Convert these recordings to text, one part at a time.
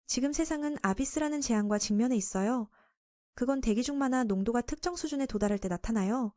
지금 세상은 아비스라는 재앙과 직면해 있어요. 그건 대기 중 만화 농도가 특정 수준에 도달할 때 나타나요.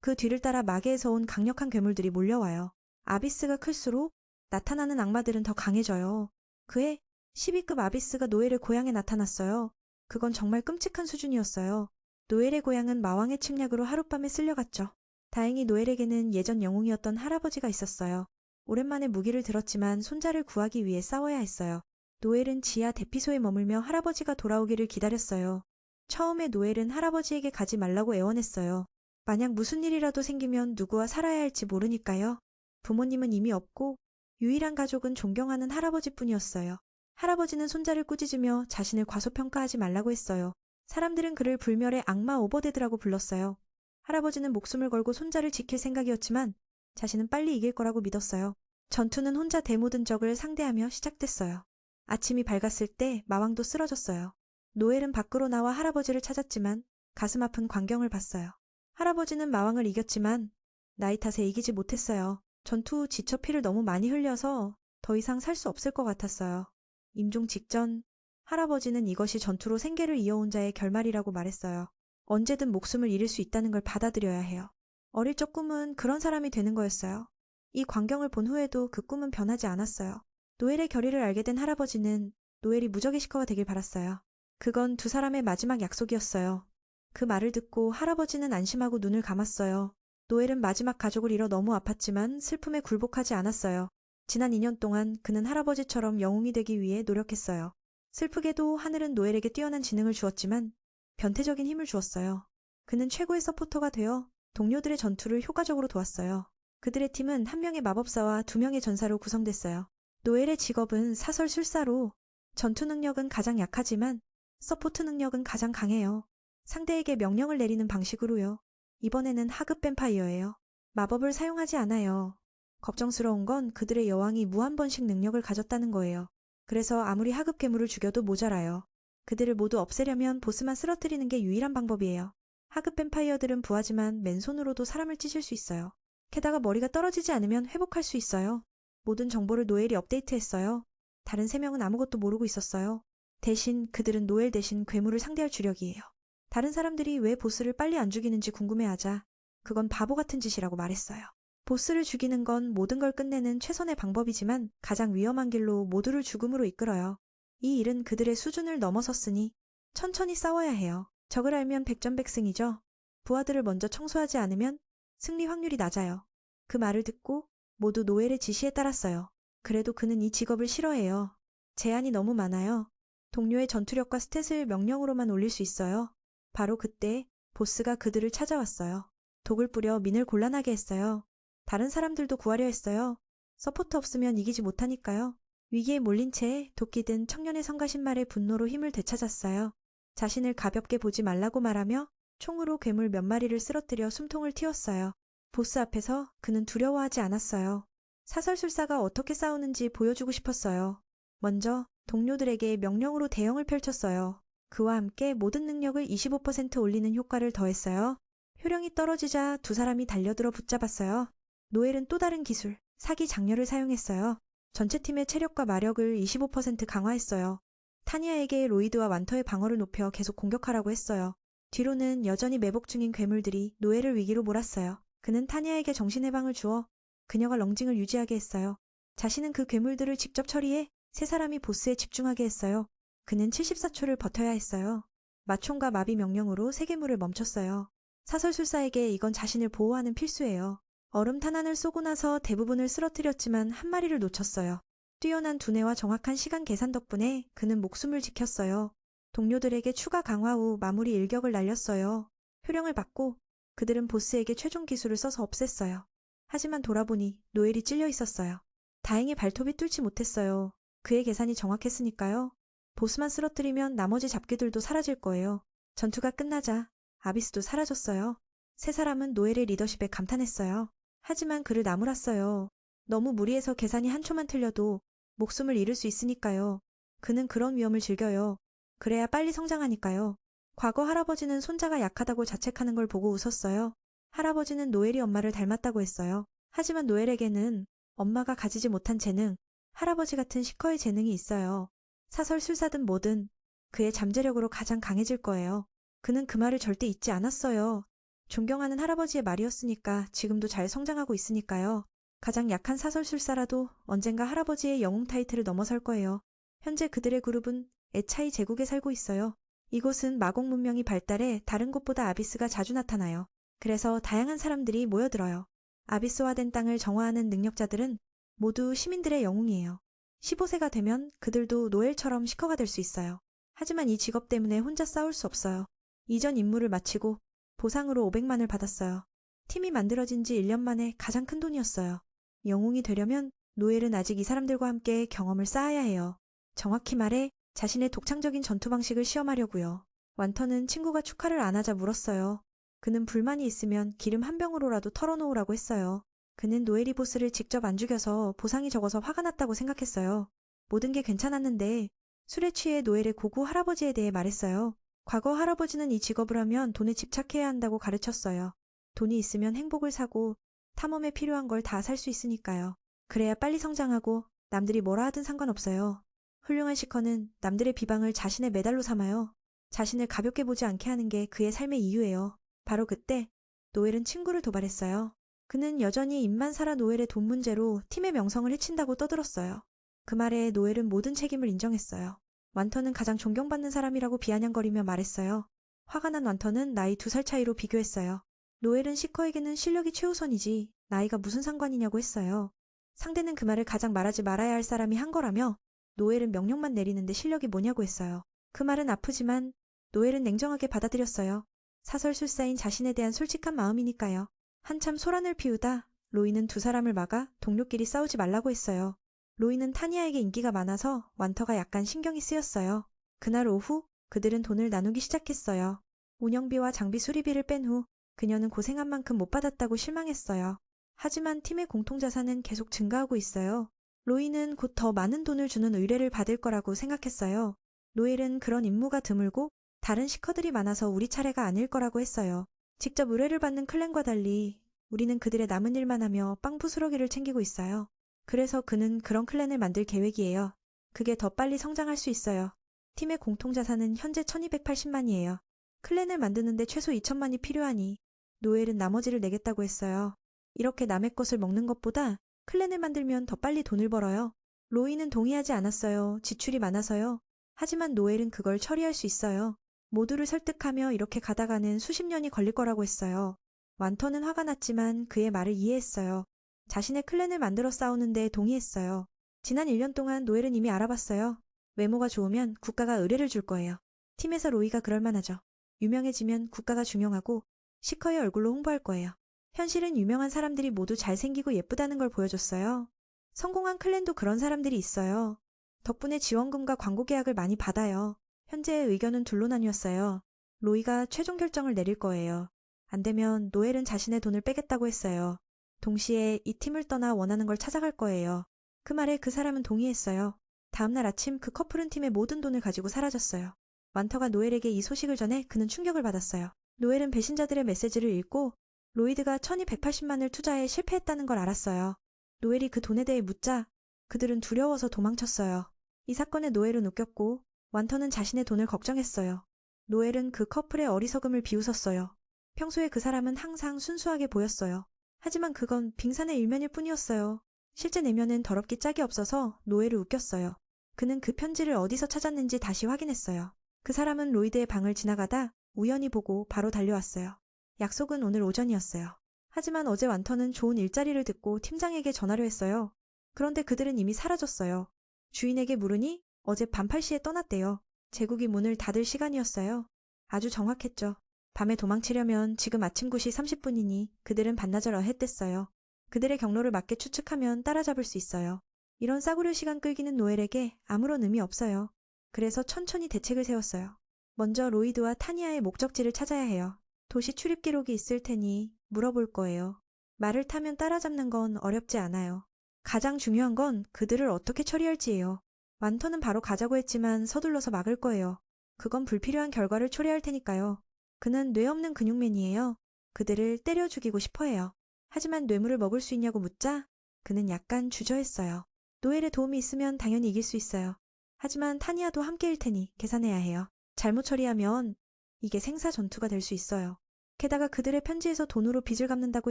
그 뒤를 따라 마계에서 온 강력한 괴물들이 몰려와요. 아비스가 클수록 나타나는 악마들은 더 강해져요. 그해 12급 아비스가 노엘의 고향에 나타났어요. 그건 정말 끔찍한 수준이었어요. 노엘의 고향은 마왕의 침략으로 하룻밤에 쓸려갔죠. 다행히 노엘에게는 예전 영웅이었던 할아버지가 있었어요. 오랜만에 무기를 들었지만 손자를 구하기 위해 싸워야 했어요. 노엘은 지하 대피소에 머물며 할아버지가 돌아오기를 기다렸어요. 처음에 노엘은 할아버지에게 가지 말라고 애원했어요. 만약 무슨 일이라도 생기면 누구와 살아야 할지 모르니까요. 부모님은 이미 없고 유일한 가족은 존경하는 할아버지뿐이었어요. 할아버지는 손자를 꾸짖으며 자신을 과소평가하지 말라고 했어요. 사람들은 그를 불멸의 악마 오버데드라고 불렀어요. 할아버지는 목숨을 걸고 손자를 지킬 생각이었지만 자신은 빨리 이길 거라고 믿었어요. 전투는 혼자 대모든 적을 상대하며 시작됐어요. 아침이 밝았을 때 마왕도 쓰러졌어요. 노엘은 밖으로 나와 할아버지를 찾았지만 가슴 아픈 광경을 봤어요. 할아버지는 마왕을 이겼지만 나이 탓에 이기지 못했어요. 전투 후 지쳐 피를 너무 많이 흘려서 더 이상 살 수 없을 것 같았어요. 임종 직전 할아버지는 이것이 전투로 생계를 이어온 자의 결말이라고 말했어요. 언제든 목숨을 잃을 수 있다는 걸 받아들여야 해요. 어릴 적 꿈은 그런 사람이 되는 거였어요. 이 광경을 본 후에도 그 꿈은 변하지 않았어요. 노엘의 결의를 알게 된 할아버지는 노엘이 무적의 시커가 되길 바랐어요. 그건 두 사람의 마지막 약속이었어요. 그 말을 듣고 할아버지는 안심하고 눈을 감았어요. 노엘은 마지막 가족을 잃어 너무 아팠지만 슬픔에 굴복하지 않았어요. 지난 2년 동안 그는 할아버지처럼 영웅이 되기 위해 노력했어요. 슬프게도 하늘은 노엘에게 뛰어난 지능을 주었지만 변태적인 힘을 주었어요. 그는 최고의 서포터가 되어 동료들의 전투를 효과적으로 도왔어요. 그들의 팀은 한 명의 마법사와 두 명의 전사로 구성됐어요. 노엘의 직업은 사설술사로 전투 능력은 가장 약하지만 서포트 능력은 가장 강해요. 상대에게 명령을 내리는 방식으로요. 이번에는 하급 뱀파이어예요. 마법을 사용하지 않아요. 걱정스러운 건 그들의 여왕이 무한번식 능력을 가졌다는 거예요. 그래서 아무리 하급 괴물을 죽여도 모자라요. 그들을 모두 없애려면 보스만 쓰러뜨리는 게 유일한 방법이에요. 하급 뱀파이어들은 부하지만 맨손으로도 사람을 찢을 수 있어요. 게다가 머리가 떨어지지 않으면 회복할 수 있어요. 모든 정보를 노엘이 업데이트했어요. 다른 3명은 아무것도 모르고 있었어요. 대신 그들은 노엘 대신 괴물을 상대할 주력이에요. 다른 사람들이 왜 보스를 빨리 안 죽이는지 궁금해하자 그건 바보 같은 짓이라고 말했어요. 보스를 죽이는 건 모든 걸 끝내는 최선의 방법이지만 가장 위험한 길로 모두를 죽음으로 이끌어요. 이 일은 그들의 수준을 넘어섰으니 천천히 싸워야 해요. 적을 알면 백전백승이죠. 부하들을 먼저 청소하지 않으면 승리 확률이 낮아요. 그 말을 듣고 모두 노엘의 지시에 따랐어요. 그래도 그는 이 직업을 싫어해요. 제한이 너무 많아요. 동료의 전투력과 스탯을 명령으로만 올릴 수 있어요. 바로 그때 보스가 그들을 찾아왔어요. 독을 뿌려 민을 곤란하게 했어요. 다른 사람들도 구하려 했어요. 서포트 없으면 이기지 못하니까요. 위기에 몰린 채 도끼든 청년의 성가신말의 분노로 힘을 되찾았어요. 자신을 가볍게 보지 말라고 말하며 총으로 괴물 몇 마리를 쓰러뜨려 숨통을 틔웠어요. 보스 앞에서 그는 두려워하지 않았어요. 사설술사가 어떻게 싸우는지 보여주고 싶었어요. 먼저 동료들에게 명령으로 대형을 펼쳤어요. 그와 함께 모든 능력을 25% 올리는 효과를 더했어요. 효령이 떨어지자 두 사람이 달려들어 붙잡았어요. 노엘은 또 다른 기술, 사기 장렬을 사용했어요. 전체 팀의 체력과 마력을 25% 강화했어요. 타니아에게 로이드와 완터의 방어를 높여 계속 공격하라고 했어요. 뒤로는 여전히 매복 중인 괴물들이 노엘을 위기로 몰았어요. 그는 타니아에게 정신해방을 주어 그녀가 렁징을 유지하게 했어요. 자신은 그 괴물들을 직접 처리해 세 사람이 보스에 집중하게 했어요. 그는 74초를 버텨야 했어요. 마총과 마비 명령으로 세 괴물을 멈췄어요. 사설술사에게 이건 자신을 보호하는 필수예요. 얼음 탄환을 쏘고 나서 대부분을 쓰러뜨렸지만 한 마리를 놓쳤어요. 뛰어난 두뇌와 정확한 시간 계산 덕분에 그는 목숨을 지켰어요. 동료들에게 추가 강화 후 마무리 일격을 날렸어요. 효령을 받고 그들은 보스에게 최종 기술을 써서 없앴어요. 하지만 돌아보니 노엘이 찔려 있었어요. 다행히 발톱이 뚫지 못했어요. 그의 계산이 정확했으니까요. 보스만 쓰러뜨리면 나머지 잡기들도 사라질 거예요. 전투가 끝나자 아비스도 사라졌어요. 세 사람은 노엘의 리더십에 감탄했어요. 하지만 그를 나무랐어요. 너무 무리해서 계산이 한 초만 틀려도 목숨을 잃을 수 있으니까요. 그는 그런 위험을 즐겨요. 그래야 빨리 성장하니까요. 과거 할아버지는 손자가 약하다고 자책하는 걸 보고 웃었어요. 할아버지는 노엘이 엄마를 닮았다고 했어요. 하지만 노엘에게는 엄마가 가지지 못한 재능, 할아버지 같은 시커의 재능이 있어요. 사설술사든 뭐든 그의 잠재력으로 가장 강해질 거예요. 그는 그 말을 절대 잊지 않았어요. 존경하는 할아버지의 말이었으니까 지금도 잘 성장하고 있으니까요. 가장 약한 사설술사라도 언젠가 할아버지의 영웅 타이틀을 넘어설 거예요. 현재 그들의 그룹은 에차이 제국에 살고 있어요. 이곳은 마공 문명이 발달해 다른 곳보다 아비스가 자주 나타나요. 그래서 다양한 사람들이 모여들어요. 아비스화된 땅을 정화하는 능력자들은 모두 시민들의 영웅이에요. 15세가 되면 그들도 노엘처럼 시커가 될 수 있어요. 하지만 이 직업 때문에 혼자 싸울 수 없어요. 이전 임무를 마치고 보상으로 500만을 받았어요. 팀이 만들어진 지 1년 만에 가장 큰 돈이었어요. 영웅이 되려면 노엘은 아직 이 사람들과 함께 경험을 쌓아야 해요. 정확히 말해 자신의 독창적인 전투 방식을 시험하려고요. 완터는 친구가 축하를 안 하자 물었어요. 그는 불만이 있으면 기름 한 병으로라도 털어놓으라고 했어요. 그는 노엘이 보스를 직접 안 죽여서 보상이 적어서 화가 났다고 생각했어요. 모든 게 괜찮았는데 술에 취해 노엘의 고고 할아버지에 대해 말했어요. 과거 할아버지는 이 직업을 하면 돈에 집착해야 한다고 가르쳤어요. 돈이 있으면 행복을 사고 탐험에 필요한 걸 다 살 수 있으니까요. 그래야 빨리 성장하고 남들이 뭐라 하든 상관없어요. 훌륭한 시커는 남들의 비방을 자신의 메달로 삼아요. 자신을 가볍게 보지 않게 하는 게 그의 삶의 이유예요. 바로 그때 노엘은 친구를 도발했어요. 그는 여전히 입만 살아 노엘의 돈 문제로 팀의 명성을 해친다고 떠들었어요. 그 말에 노엘은 모든 책임을 인정했어요. 완터는 가장 존경받는 사람이라고 비아냥거리며 말했어요. 화가 난 완터는 나이 2살 차이로 비교했어요. 노엘은 시커에게는 실력이 최우선이지 나이가 무슨 상관이냐고 했어요. 상대는 그 말을 가장 말하지 말아야 할 사람이 한 거라며 노엘은 명령만 내리는데 실력이 뭐냐고 했어요. 그 말은 아프지만 노엘은 냉정하게 받아들였어요. 사설술사인 자신에 대한 솔직한 마음이니까요. 한참 소란을 피우다 로이는 두 사람을 막아 동료끼리 싸우지 말라고 했어요. 로이는 타니아에게 인기가 많아서 완터가 약간 신경이 쓰였어요. 그날 오후 그들은 돈을 나누기 시작했어요. 운영비와 장비 수리비를 뺀 후 그녀는 고생한 만큼 못 받았다고 실망했어요. 하지만 팀의 공통자산은 계속 증가하고 있어요. 로이는 곧 더 많은 돈을 주는 의뢰를 받을 거라고 생각했어요. 노엘은 그런 임무가 드물고 다른 시커들이 많아서 우리 차례가 아닐 거라고 했어요. 직접 의뢰를 받는 클랜과 달리 우리는 그들의 남은 일만 하며 빵 부스러기를 챙기고 있어요. 그래서 그는 그런 클랜을 만들 계획이에요. 그게 더 빨리 성장할 수 있어요. 팀의 공통자산은 현재 1280만이에요. 클랜을 만드는데 최소 2000만이 필요하니 노엘은 나머지를 내겠다고 했어요. 이렇게 남의 것을 먹는 것보다 클랜을 만들면 더 빨리 돈을 벌어요. 로이는 동의하지 않았어요. 지출이 많아서요. 하지만 노엘은 그걸 처리할 수 있어요. 모두를 설득하며 이렇게 가다가는 수십 년이 걸릴 거라고 했어요. 완터는 화가 났지만 그의 말을 이해했어요. 자신의 클랜을 만들어 싸우는데 동의했어요. 지난 1년 동안 노엘은 이미 알아봤어요. 외모가 좋으면 국가가 의뢰를 줄 거예요. 팀에서 로이가 그럴 만하죠. 유명해지면 국가가 중용하고 시커의 얼굴로 홍보할 거예요. 현실은 유명한 사람들이 모두 잘생기고 예쁘다는 걸 보여줬어요. 성공한 클랜도 그런 사람들이 있어요. 덕분에 지원금과 광고 계약을 많이 받아요. 현재의 의견은 둘로 나뉘었어요. 로이가 최종 결정을 내릴 거예요. 안 되면 노엘은 자신의 돈을 빼겠다고 했어요. 동시에 이 팀을 떠나 원하는 걸 찾아갈 거예요. 그 말에 그 사람은 동의했어요. 다음날 아침 그 커플은 팀의 모든 돈을 가지고 사라졌어요. 완터가 노엘에게 이 소식을 전해 그는 충격을 받았어요. 노엘은 배신자들의 메시지를 읽고 로이드가 1280만을 투자해 실패했다는 걸 알았어요. 노엘이 그 돈에 대해 묻자 그들은 두려워서 도망쳤어요. 이 사건에 노엘은 웃겼고 완터는 자신의 돈을 걱정했어요. 노엘은 그 커플의 어리석음을 비웃었어요. 평소에 그 사람은 항상 순수하게 보였어요. 하지만 그건 빙산의 일면일 뿐이었어요. 실제 내면은 더럽기 짝이 없어서 노엘을 웃겼어요. 그는 그 편지를 어디서 찾았는지 다시 확인했어요. 그 사람은 로이드의 방을 지나가다 우연히 보고 바로 달려왔어요. 약속은 오늘 오전이었어요. 하지만 어제 완터는 좋은 일자리를 듣고 팀장에게 전화를 했어요. 그런데 그들은 이미 사라졌어요. 주인에게 물으니 어제 밤 8시에 떠났대요. 제국이 문을 닫을 시간이었어요. 아주 정확했죠. 밤에 도망치려면 지금 아침 9시 30분이니 그들은 반나절 어햇됐어요. 그들의 경로를 맞게 추측하면 따라잡을 수 있어요. 이런 싸구려 시간 끌기는 노엘에게 아무런 의미 없어요. 그래서 천천히 대책을 세웠어요. 먼저 로이드와 타니아의 목적지를 찾아야 해요. 도시 출입 기록이 있을 테니 물어볼 거예요. 말을 타면 따라잡는 건 어렵지 않아요. 가장 중요한 건 그들을 어떻게 처리할지예요. 완터는 바로 가자고 했지만 서둘러서 막을 거예요. 그건 불필요한 결과를 초래할 테니까요. 그는 뇌 없는 근육맨이에요. 그들을 때려 죽이고 싶어해요. 하지만 뇌물을 먹을 수 있냐고 묻자 그는 약간 주저했어요. 노엘의 도움이 있으면 당연히 이길 수 있어요. 하지만 타니아도 함께일 테니 계산해야 해요. 잘못 처리하면 이게 생사 전투가 될 수 있어요. 게다가 그들의 편지에서 돈으로 빚을 갚는다고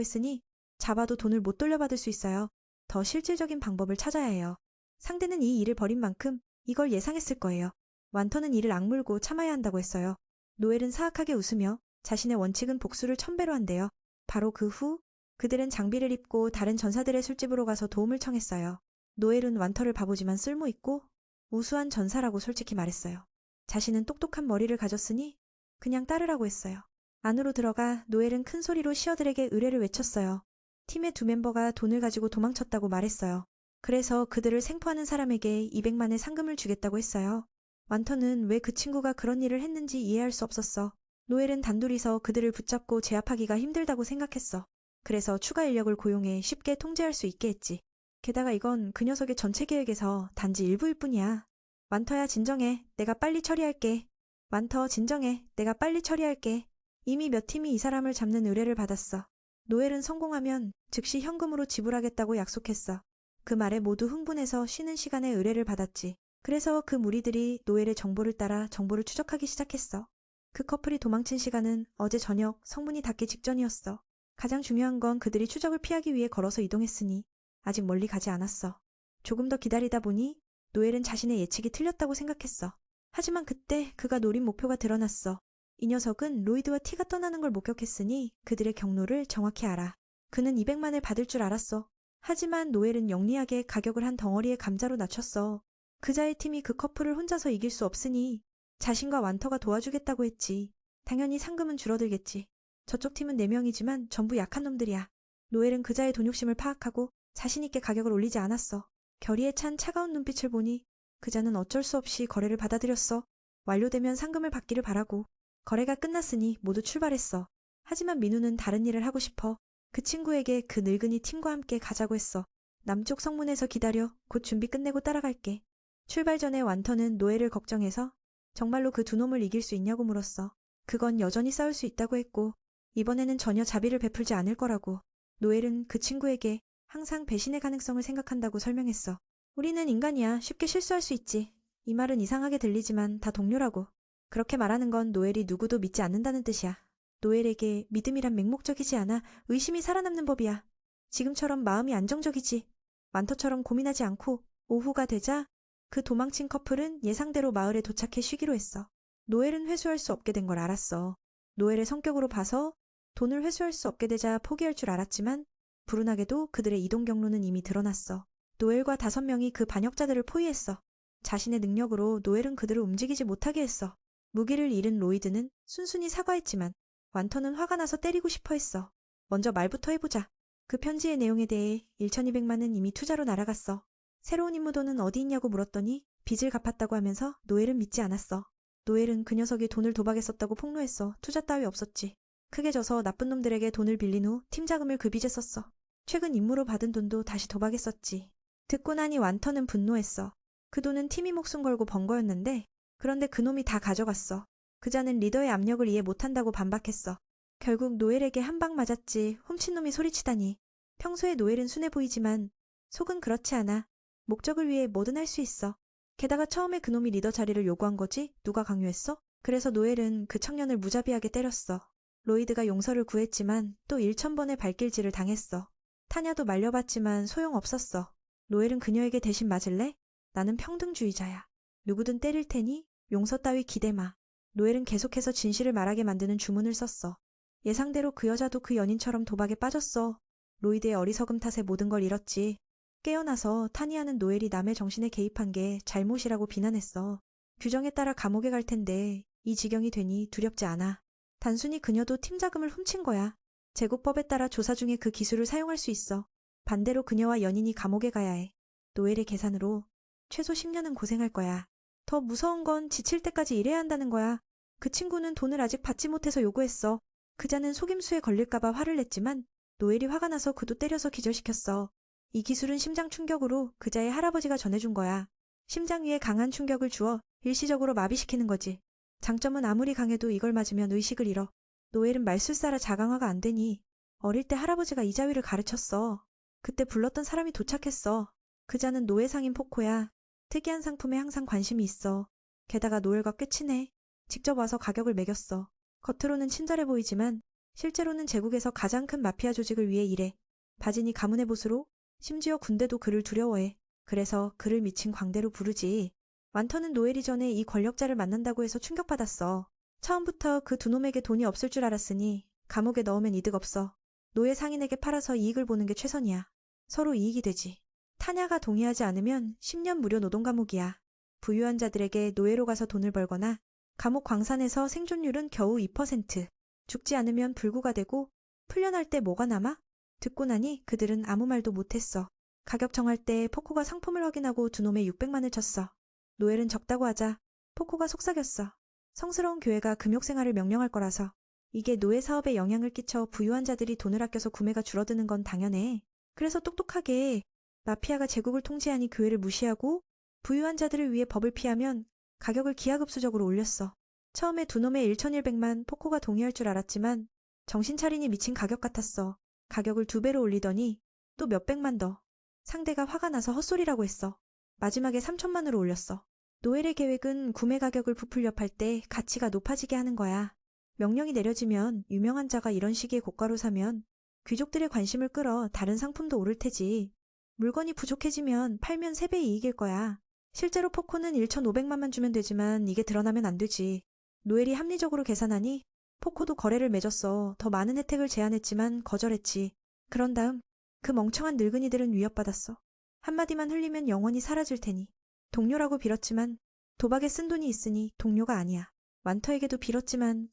했으니 잡아도 돈을 못 돌려받을 수 있어요. 더 실질적인 방법을 찾아야 해요. 상대는 이 일을 벌인 만큼 이걸 예상했을 거예요. 완터는 이를 악물고 참아야 한다고 했어요. 노엘은 사악하게 웃으며 자신의 원칙은 복수를 1000배로 한대요. 바로 그 후 그들은 장비를 입고 다른 전사들의 술집으로 가서 도움을 청했어요. 노엘은 완터를 바보지만 쓸모있고 우수한 전사라고 솔직히 말했어요. 자신은 똑똑한 머리를 가졌으니 그냥 따르라고 했어요. 안으로 들어가 노엘은 큰 소리로 시어들에게 의뢰를 외쳤어요. 팀의 2멤버가 돈을 가지고 도망쳤다고 말했어요. 그래서 그들을 생포하는 사람에게 200만의 상금을 주겠다고 했어요. 완터는 왜 그 친구가 그런 일을 했는지 이해할 수 없었어. 노엘은 단둘이서 그들을 붙잡고 제압하기가 힘들다고 생각했어. 그래서 추가 인력을 고용해 쉽게 통제할 수 있게 했지. 게다가 이건 그 녀석의 전체 계획에서 단지 일부일 뿐이야. 완터야 진정해. 내가 빨리 처리할게. 완터 진정해. 내가 빨리 처리할게. 이미 몇 팀이 이 사람을 잡는 의뢰를 받았어. 노엘은 성공하면 즉시 현금으로 지불하겠다고 약속했어. 그 말에 모두 흥분해서 쉬는 시간에 의뢰를 받았지. 그래서 그 무리들이 노엘의 정보를 따라 정보를 추적하기 시작했어. 그 커플이 도망친 시간은 어제 저녁 성문이 닫기 직전이었어. 가장 중요한 건 그들이 추적을 피하기 위해 걸어서 이동했으니 아직 멀리 가지 않았어. 조금 더 기다리다 보니 노엘은 자신의 예측이 틀렸다고 생각했어. 하지만 그때 그가 노린 목표가 드러났어. 이 녀석은 로이드와 티가 떠나는 걸 목격했으니 그들의 경로를 정확히 알아. 그는 200만을 받을 줄 알았어. 하지만 노엘은 영리하게 가격을 한 덩어리의 감자로 낮췄어. 그자의 팀이 그 커플을 혼자서 이길 수 없으니 자신과 완터가 도와주겠다고 했지. 당연히 상금은 줄어들겠지. 저쪽 팀은 4명이지만 전부 약한 놈들이야. 노엘은 그자의 돈 욕심을 파악하고 자신있게 가격을 올리지 않았어. 결의에 찬 차가운 눈빛을 보니 그자는 어쩔 수 없이 거래를 받아들였어. 완료되면 상금을 받기를 바라고. 거래가 끝났으니 모두 출발했어. 하지만 민우는 다른 일을 하고 싶어. 그 친구에게 그 늙은이 팀과 함께 가자고 했어. 남쪽 성문에서 기다려. 곧 준비 끝내고 따라갈게. 출발 전에 완터는 노엘을 걱정해서 정말로 그 2놈을 이길 수 있냐고 물었어. 그건 여전히 싸울 수 있다고 했고 이번에는 전혀 자비를 베풀지 않을 거라고. 노엘은 그 친구에게 항상 배신의 가능성을 생각한다고 설명했어. 우리는 인간이야. 쉽게 실수할 수 있지. 이 말은 이상하게 들리지만 다 동료라고. 그렇게 말하는 건 노엘이 누구도 믿지 않는다는 뜻이야. 노엘에게 믿음이란 맹목적이지 않아 의심이 살아남는 법이야. 지금처럼 마음이 안정적이지. 완터처럼 고민하지 않고 오후가 되자 그 도망친 커플은 예상대로 마을에 도착해 쉬기로 했어. 노엘은 회수할 수 없게 된 걸 알았어. 노엘의 성격으로 봐서 돈을 회수할 수 없게 되자 포기할 줄 알았지만 불운하게도 그들의 이동 경로는 이미 드러났어. 노엘과 5명이 그 반역자들을 포위했어. 자신의 능력으로 노엘은 그들을 움직이지 못하게 했어. 무기를 잃은 로이드는 순순히 사과했지만 완터는 화가 나서 때리고 싶어 했어. 먼저 말부터 해보자. 그 편지의 내용에 대해 1200만은 이미 투자로 날아갔어. 새로운 임무도는 어디 있냐고 물었더니 빚을 갚았다고 하면서 노엘은 믿지 않았어. 노엘은 그 녀석이 돈을 도박에 썼다고 폭로했어. 투자 따위 없었지. 크게 져서 나쁜 놈들에게 돈을 빌린 후 팀 자금을 그 빚에 썼어. 최근 임무로 받은 돈도 다시 도박에 썼지. 듣고 나니 완터는 분노했어. 그 돈은 팀이 목숨 걸고 번 거였는데 그런데 그놈이 다 가져갔어. 그자는 리더의 압력을 이해 못한다고 반박했어. 결국 노엘에게 한 방 맞았지. 훔친 놈이 소리치다니. 평소에 노엘은 순해 보이지만 속은 그렇지 않아. 목적을 위해 뭐든 할 수 있어. 게다가 처음에 그놈이 리더 자리를 요구한 거지? 누가 강요했어? 그래서 노엘은 그 청년을 무자비하게 때렸어. 로이드가 용서를 구했지만 또 1000번의 발길질을 당했어. 타냐도 말려봤지만 소용없었어. 노엘은 그녀에게 대신 맞을래? 나는 평등주의자야. 누구든 때릴 테니 용서 따위 기대마. 노엘은 계속해서 진실을 말하게 만드는 주문을 썼어. 예상대로 그 여자도 그 연인처럼 도박에 빠졌어. 로이드의 어리석음 탓에 모든 걸 잃었지. 깨어나서 타니아는 노엘이 남의 정신에 개입한 게 잘못이라고 비난했어. 규정에 따라 감옥에 갈 텐데 이 지경이 되니 두렵지 않아. 단순히 그녀도 팀 자금을 훔친 거야. 제국법에 따라 조사 중에 그 기술을 사용할 수 있어. 반대로 그녀와 연인이 감옥에 가야 해. 노엘의 계산으로 최소 10년은 고생할 거야. 더 무서운 건 지칠 때까지 일해야 한다는 거야. 그 친구는 돈을 아직 받지 못해서 요구했어. 그자는 속임수에 걸릴까봐 화를 냈지만 노엘이 화가 나서 그도 때려서 기절시켰어. 이 기술은 심장 충격으로 그자의 할아버지가 전해준 거야. 심장 위에 강한 충격을 주어 일시적으로 마비시키는 거지. 장점은 아무리 강해도 이걸 맞으면 의식을 잃어. 노엘은 말술사라 자강화가 안 되니 어릴 때 할아버지가 이 자위를 가르쳤어. 그때 불렀던 사람이 도착했어. 그자는 노예 상인 포코야. 특이한 상품에 항상 관심이 있어. 게다가 노엘과 꽤 친해. 직접 와서 가격을 매겼어. 겉으로는 친절해 보이지만 실제로는 제국에서 가장 큰 마피아 조직을 위해 일해. 바지니 가문의 보수로 심지어 군대도 그를 두려워해. 그래서 그를 미친 광대로 부르지. 완터는 노엘이 전에 이 권력자를 만난다고 해서 충격받았어. 처음부터 그 두 놈에게 돈이 없을 줄 알았으니 감옥에 넣으면 이득 없어. 노예 상인에게 팔아서 이익을 보는 게 최선이야. 서로 이익이 되지. 타냐가 동의하지 않으면 10년 무료 노동 감옥이야. 부유한 자들에게 노예로 가서 돈을 벌거나 감옥 광산에서 생존율은 겨우 2%. 죽지 않으면 불구가 되고 풀려날 때 뭐가 남아? 듣고 나니 그들은 아무 말도 못했어. 가격 정할 때 포코가 상품을 확인하고 두 놈에 600만을 쳤어. 노엘은 적다고 하자 포코가 속삭였어. 성스러운 교회가 금욕생활을 명령할 거라서. 이게 노예 사업에 영향을 끼쳐 부유한 자들이 돈을 아껴서 구매가 줄어드는 건 당연해. 그래서 똑똑하게 마피아가 제국을 통제하니 교회를 무시하고 부유한 자들을 위해 법을 피하면 가격을 기하급수적으로 올렸어. 처음에 두 놈의 1,100만 포코가 동의할 줄 알았지만 정신 차리니 미친 가격 같았어. 가격을 2배로 올리더니 또 몇백만 더. 상대가 화가 나서 헛소리라고 했어. 마지막에 3천만으로 올렸어. 노엘의 계획은 구매 가격을 부풀려 팔 때 가치가 높아지게 하는 거야. 명령이 내려지면 유명한 자가 이런 시기에 고가로 사면 귀족들의 관심을 끌어 다른 상품도 오를 테지. 물건이 부족해지면 팔면 3배 이익일 거야. 실제로 포코는 1,500만만 주면 되지만 이게 드러나면 안 되지. 노엘이 합리적으로 계산하니 포코도 거래를 맺었어. 더 많은 혜택을 제안했지만 거절했지. 그런 다음 그 멍청한 늙은이들은 위협받았어. 한마디만 흘리면 영원히 사라질 테니. 동료라고 빌었지만 도박에 쓴 돈이 있으니 동료가 아니야. 완터에게도 빌었지만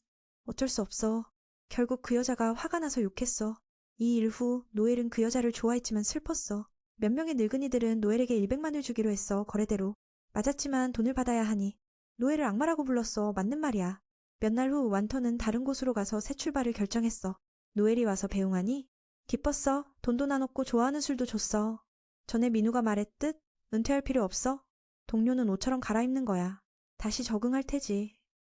어쩔 수 없어. 결국 그 여자가 화가 나서 욕했어. 이 일 후 노엘은 그 여자를 좋아했지만 슬펐어. 몇 명의 늙은이들은 노엘에게 100만을 주기로 했어. 거래대로. 맞았지만 돈을 받아야 하니 노엘을 악마라고 불렀어. 맞는 말이야. 몇 날 후 완터는 다른 곳으로 가서 새 출발을 결정했어. 노엘이 와서 배웅하니 기뻤어. 돈도 나눴고 좋아하는 술도 줬어. 전에 민우가 말했듯 은퇴할 필요 없어. 동료는 옷처럼 갈아입는 거야. 다시 적응할 테지.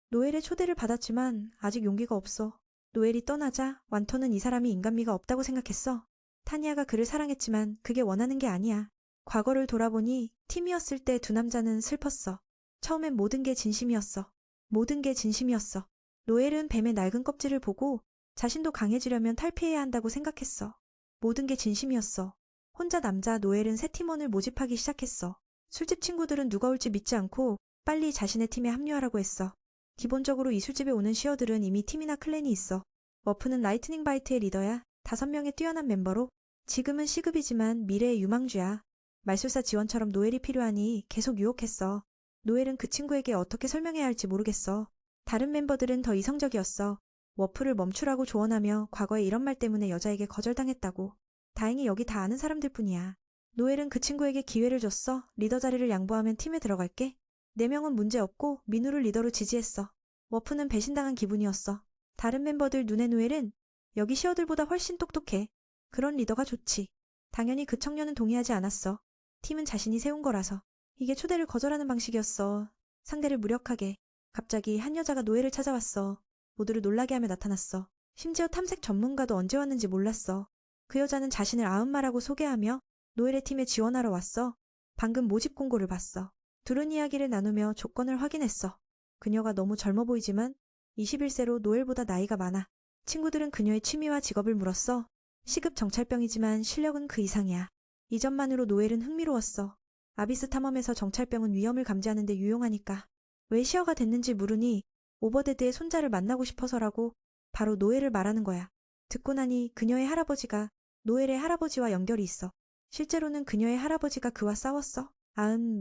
노엘의 초대를 받았지만 아직 용기가 없어. 노엘이 떠나자 완터는 이 사람이 인간미가 없다고 생각했어. 타니아가 그를 사랑했지만 그게 원하는 게 아니야. 과거를 돌아보니 팀이었을 때 두 남자는 슬펐어. 처음엔 모든 게 진심이었어. 모든 게 진심이었어. 노엘은 뱀의 낡은 껍질을 보고 자신도 강해지려면 탈피해야 한다고 생각했어. 모든 게 진심이었어. 혼자 남자 노엘은 새 팀원을 모집하기 시작했어. 술집 친구들은 누가 올지 믿지 않고 빨리 자신의 팀에 합류하라고 했어. 기본적으로 이 술집에 오는 시어들은 이미 팀이나 클랜이 있어. 워프는 라이트닝 바이트의 리더야. 5명의 뛰어난 멤버로. 지금은 C급이지만 미래의 유망주야. 말술사 지원처럼 노엘이 필요하니 계속 유혹했어. 노엘은 그 친구에게 어떻게 설명해야 할지 모르겠어. 다른 멤버들은 더 이성적이었어. 워프를 멈추라고 조언하며 과거에 이런 말 때문에 여자에게 거절당했다고. 다행히 여기 다 아는 사람들 뿐이야. 노엘은 그 친구에게 기회를 줬어. 리더 자리를 양보하면 팀에 들어갈게. 4명은 문제없고 민우를 리더로 지지했어. 워프는 배신당한 기분이었어. 다른 멤버들 눈에 노엘은 여기 시어들보다 훨씬 똑똑해. 그런 리더가 좋지. 당연히 그 청년은 동의하지 않았어. 팀은 자신이 세운 거라서. 이게 초대를 거절하는 방식이었어. 상대를 무력하게. 갑자기 한 여자가 노엘을 찾아왔어. 모두를 놀라게 하며 나타났어. 심지어 탐색 전문가도 언제 왔는지 몰랐어. 그 여자는 자신을 아음마라고 소개하며 노엘의 팀에 지원하러 왔어. 방금 모집 공고를 봤어. 둘은 이야기를 나누며 조건을 확인했어. 그녀가 너무 젊어 보이지만 21세로 노엘보다 나이가 많아. 친구들은 그녀의 취미와 직업을 물었어. C급 정찰병이지만 실력은 그 이상이야. 이 점만으로 노엘은 흥미로웠어. 아비스 탐험에서 정찰병은 위험을 감지하는 데 유용하니까. 왜 시어가 됐는지 물으니 오버데드의 손자를 만나고 싶어서라고. 바로 노엘을 말하는 거야. 듣고 나니 그녀의 할아버지가 노엘의 할아버지와 연결이 있어. 실제로는 그녀의 할아버지가 그와 싸웠어.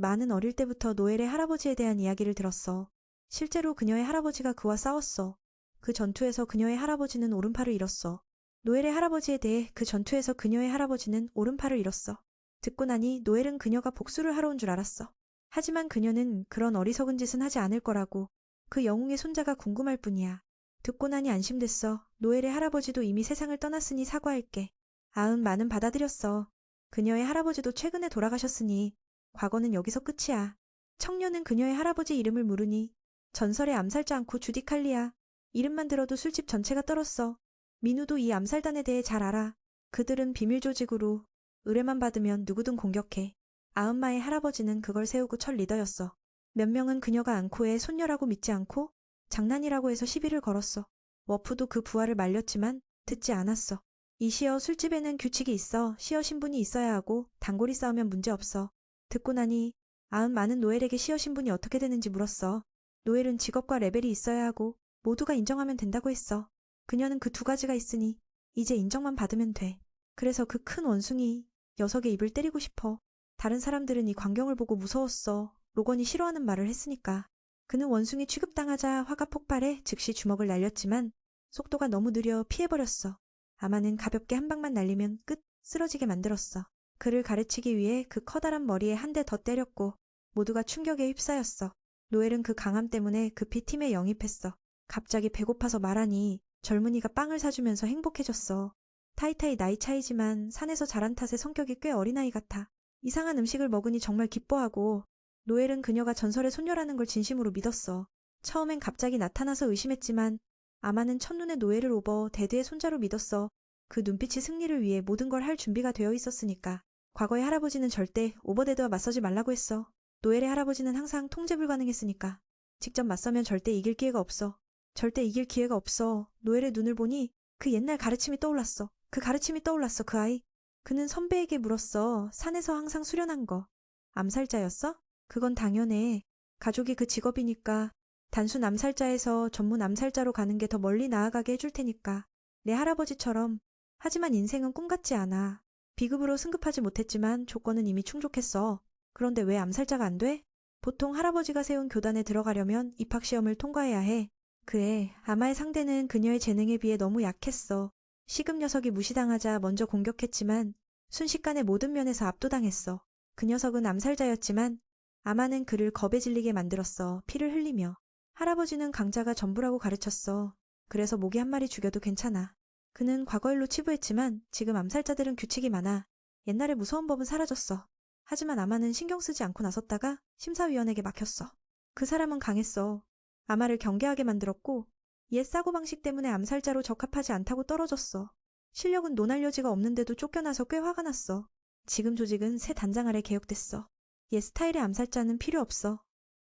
많은 어릴 때부터 노엘의 할아버지에 대한 이야기를 들었어. 실제로 그녀의 할아버지가 그와 싸웠어. 그 전투에서 그녀의 할아버지는 오른팔을 잃었어. 노엘의 할아버지에 대해 그 전투에서 그녀의 할아버지는 오른팔을 잃었어. 듣고 나니 노엘은 그녀가 복수를 하러 온 줄 알았어. 하지만 그녀는 그런 어리석은 짓은 하지 않을 거라고. 그 영웅의 손자가 궁금할 뿐이야. 듣고 나니 안심됐어. 노엘의 할아버지도 이미 세상을 떠났으니 사과할게. 많은 받아들였어. 그녀의 할아버지도 최근에 돌아가셨으니 과거는 여기서 끝이야. 청년은 그녀의 할아버지 이름을 물으니 전설의 암살자 않고 주디 칼리야. 이름만 들어도 술집 전체가 떨었어. 민우도 이 암살단에 대해 잘 알아. 그들은 비밀 조직으로 의뢰만 받으면 누구든 공격해. 아흔마의 할아버지는 그걸 세우고 첫 리더였어. 몇 명은 그녀가 안코에 손녀라고 믿지 않고 장난이라고 해서 시비를 걸었어. 워프도 그 부하를 말렸지만 듣지 않았어. 이 시어 술집에는 규칙이 있어. 시어 신분이 있어야 하고 단골이 싸우면 문제없어. 듣고 나니 많은 노엘에게 시어 신분이 어떻게 되는지 물었어. 노엘은 직업과 레벨이 있어야 하고 모두가 인정하면 된다고 했어. 그녀는 그 두 가지가 있으니 이제 인정만 받으면 돼. 그래서 그 큰 원숭이 녀석의 입을 때리고 싶어. 다른 사람들은 이 광경을 보고 무서웠어. 로건이 싫어하는 말을 했으니까. 그는 원숭이 취급당하자 화가 폭발해 즉시 주먹을 날렸지만 속도가 너무 느려 피해버렸어. 아마는 가볍게 한 방만 날리면 끝 쓰러지게 만들었어. 그를 가르치기 위해 그 커다란 머리에 한 대 더 때렸고 모두가 충격에 휩싸였어. 노엘은 그 강함 때문에 급히 팀에 영입했어. 갑자기 배고파서 말하니 젊은이가 빵을 사주면서 행복해졌어. 타이타이 나이 차이지만 산에서 자란 탓에 성격이 꽤 어린아이 같아. 이상한 음식을 먹으니 정말 기뻐하고 노엘은 그녀가 전설의 손녀라는 걸 진심으로 믿었어. 처음엔 갑자기 나타나서 의심했지만 아마는 첫눈에 노엘을 오버 데드의 손자로 믿었어. 그 눈빛이 승리를 위해 모든 걸 할 준비가 되어 있었으니까. 과거의 할아버지는 절대 오버데드와 맞서지 말라고 했어. 노엘의 할아버지는 항상 통제 불가능했으니까. 직접 맞서면 절대 이길 기회가 없어. 절대 이길 기회가 없어. 노엘의 눈을 보니 그 옛날 가르침이 떠올랐어. 그 가르침이 떠올랐어, 그 아이. 그는 선배에게 물었어. 산에서 항상 수련한 거. 암살자였어? 그건 당연해. 가족이 그 직업이니까. 단순 암살자에서 전문 암살자로 가는 게 더 멀리 나아가게 해줄 테니까. 내 할아버지처럼. 하지만 인생은 꿈 같지 않아. 비급으로 승급하지 못했지만 조건은 이미 충족했어. 그런데 왜 암살자가 안 돼? 보통 할아버지가 세운 교단에 들어가려면 입학시험을 통과해야 해. 그애, 아마의 상대는 그녀의 재능에 비해 너무 약했어. 시급 녀석이 무시당하자 먼저 공격했지만 순식간에 모든 면에서 압도당했어. 그 녀석은 암살자였지만 아마는 그를 겁에 질리게 만들었어. 피를 흘리며. 할아버지는 강자가 전부라고 가르쳤어. 그래서 모기 한 마리 죽여도 괜찮아. 그는 과거일로 치부했지만 지금 암살자들은 규칙이 많아. 옛날에 무서운 법은 사라졌어. 하지만 아마는 신경 쓰지 않고 나섰다가 심사위원에게 막혔어. 그 사람은 강했어. 아마를 경계하게 만들었고 옛 사고방식 때문에 암살자로 적합하지 않다고 떨어졌어. 실력은 논할 여지가 없는데도 쫓겨나서 꽤 화가 났어. 지금 조직은 새 단장 아래 개혁됐어. 옛 스타일의 암살자는 필요 없어.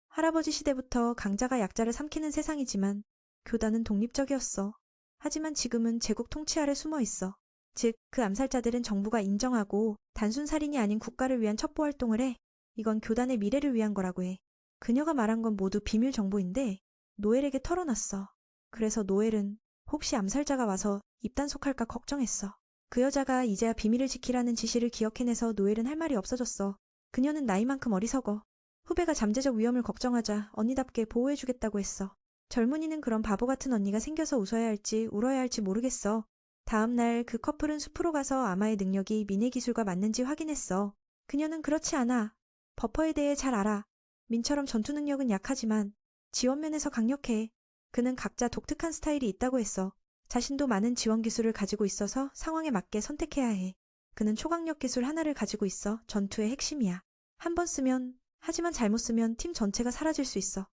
할아버지 시대부터 강자가 약자를 삼키는 세상이지만 교단은 독립적이었어. 하지만 지금은 제국 통치 아래 숨어 있어. 즉, 그 암살자들은 정부가 인정하고 단순 살인이 아닌 국가를 위한 첩보 활동을 해. 이건 교단의 미래를 위한 거라고 해. 그녀가 말한 건 모두 비밀 정보인데 노엘에게 털어놨어. 그래서 노엘은 혹시 암살자가 와서 입단속할까 걱정했어. 그 여자가 이제야 비밀을 지키라는 지시를 기억해내서 노엘은 할 말이 없어졌어. 그녀는 나이만큼 어리석어. 후배가 잠재적 위험을 걱정하자 언니답게 보호해주겠다고 했어. 젊은이는 그런 바보 같은 언니가 생겨서 웃어야 할지 울어야 할지 모르겠어. 다음 날 그 커플은 숲으로 가서 아마의 능력이 미네 기술과 맞는지 확인했어. 그녀는 그렇지 않아. 버퍼에 대해 잘 알아. 민처럼 전투 능력은 약하지만 지원면에서 강력해. 그는 각자 독특한 스타일이 있다고 했어. 자신도 많은 지원 기술을 가지고 있어서 상황에 맞게 선택해야 해. 그는 초강력 기술 하나를 가지고 있어. 전투의 핵심이야. 한 번 쓰면, 하지만 잘못 쓰면 팀 전체가 사라질 수 있어.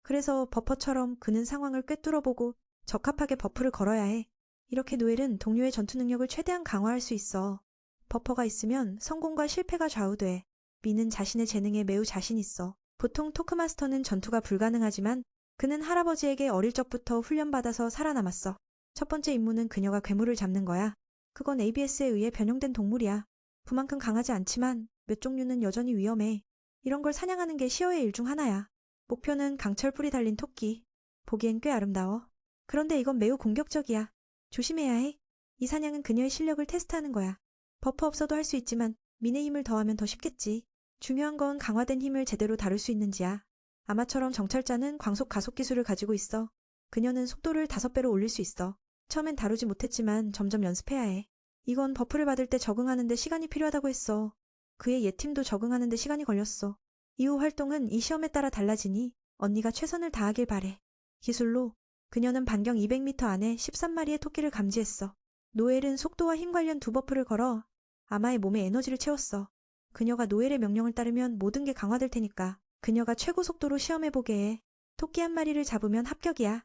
그래서 버퍼처럼 그는 상황을 꿰뚫어보고 적합하게 버프를 걸어야 해. 이렇게 노엘은 동료의 전투 능력을 최대한 강화할 수 있어. 버퍼가 있으면 성공과 실패가 좌우돼. 미는 자신의 재능에 매우 자신 있어. 보통 토크마스터는 전투가 불가능하지만 그는 할아버지에게 어릴 적부터 훈련받아서 살아남았어. 첫 번째 임무는 그녀가 괴물을 잡는 거야. 그건 ABS에 의해 변형된 동물이야. 그만큼 강하지 않지만 몇 종류는 여전히 위험해. 이런 걸 사냥하는 게 시어의 일 중 하나야. 목표는 강철 뿔이 달린 토끼. 보기엔 꽤 아름다워. 그런데 이건 매우 공격적이야. 조심해야 해. 이 사냥은 그녀의 실력을 테스트하는 거야. 버프 없어도 할 수 있지만 민의 힘을 더하면 더 쉽겠지. 중요한 건 강화된 힘을 제대로 다룰 수 있는지야. 아마처럼 정찰자는 광속 가속 기술을 가지고 있어. 그녀는 속도를 5배로 올릴 수 있어. 처음엔 다루지 못했지만 점점 연습해야 해. 이건 버프를 받을 때 적응하는데 시간이 필요하다고 했어. 그의 옛 팀도 적응하는데 시간이 걸렸어. 이후 활동은 이 시험에 따라 달라지니 언니가 최선을 다하길 바래. 기술로 그녀는 반경 200m 안에 13마리의 토끼를 감지했어. 노엘은 속도와 힘 관련 2버프를 걸어 아마의 몸에 에너지를 채웠어. 그녀가 노엘의 명령을 따르면 모든 게 강화될 테니까 그녀가 최고 속도로 시험해보게 해. 토끼 한 마리를 잡으면 합격이야.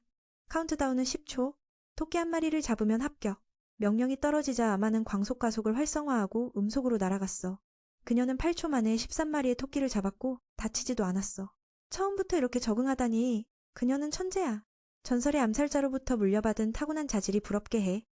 카운트다운은 10초. 토끼 한 마리를 잡으면 합격. 명령이 떨어지자 아마는 광속 가속을 활성화하고 음속으로 날아갔어. 그녀는 8초 만에 13마리의 토끼를 잡았고 다치지도 않았어. 처음부터 이렇게 적응하다니 그녀는 천재야. 전설의 암살자로부터 물려받은 타고난 자질이 부럽게 해.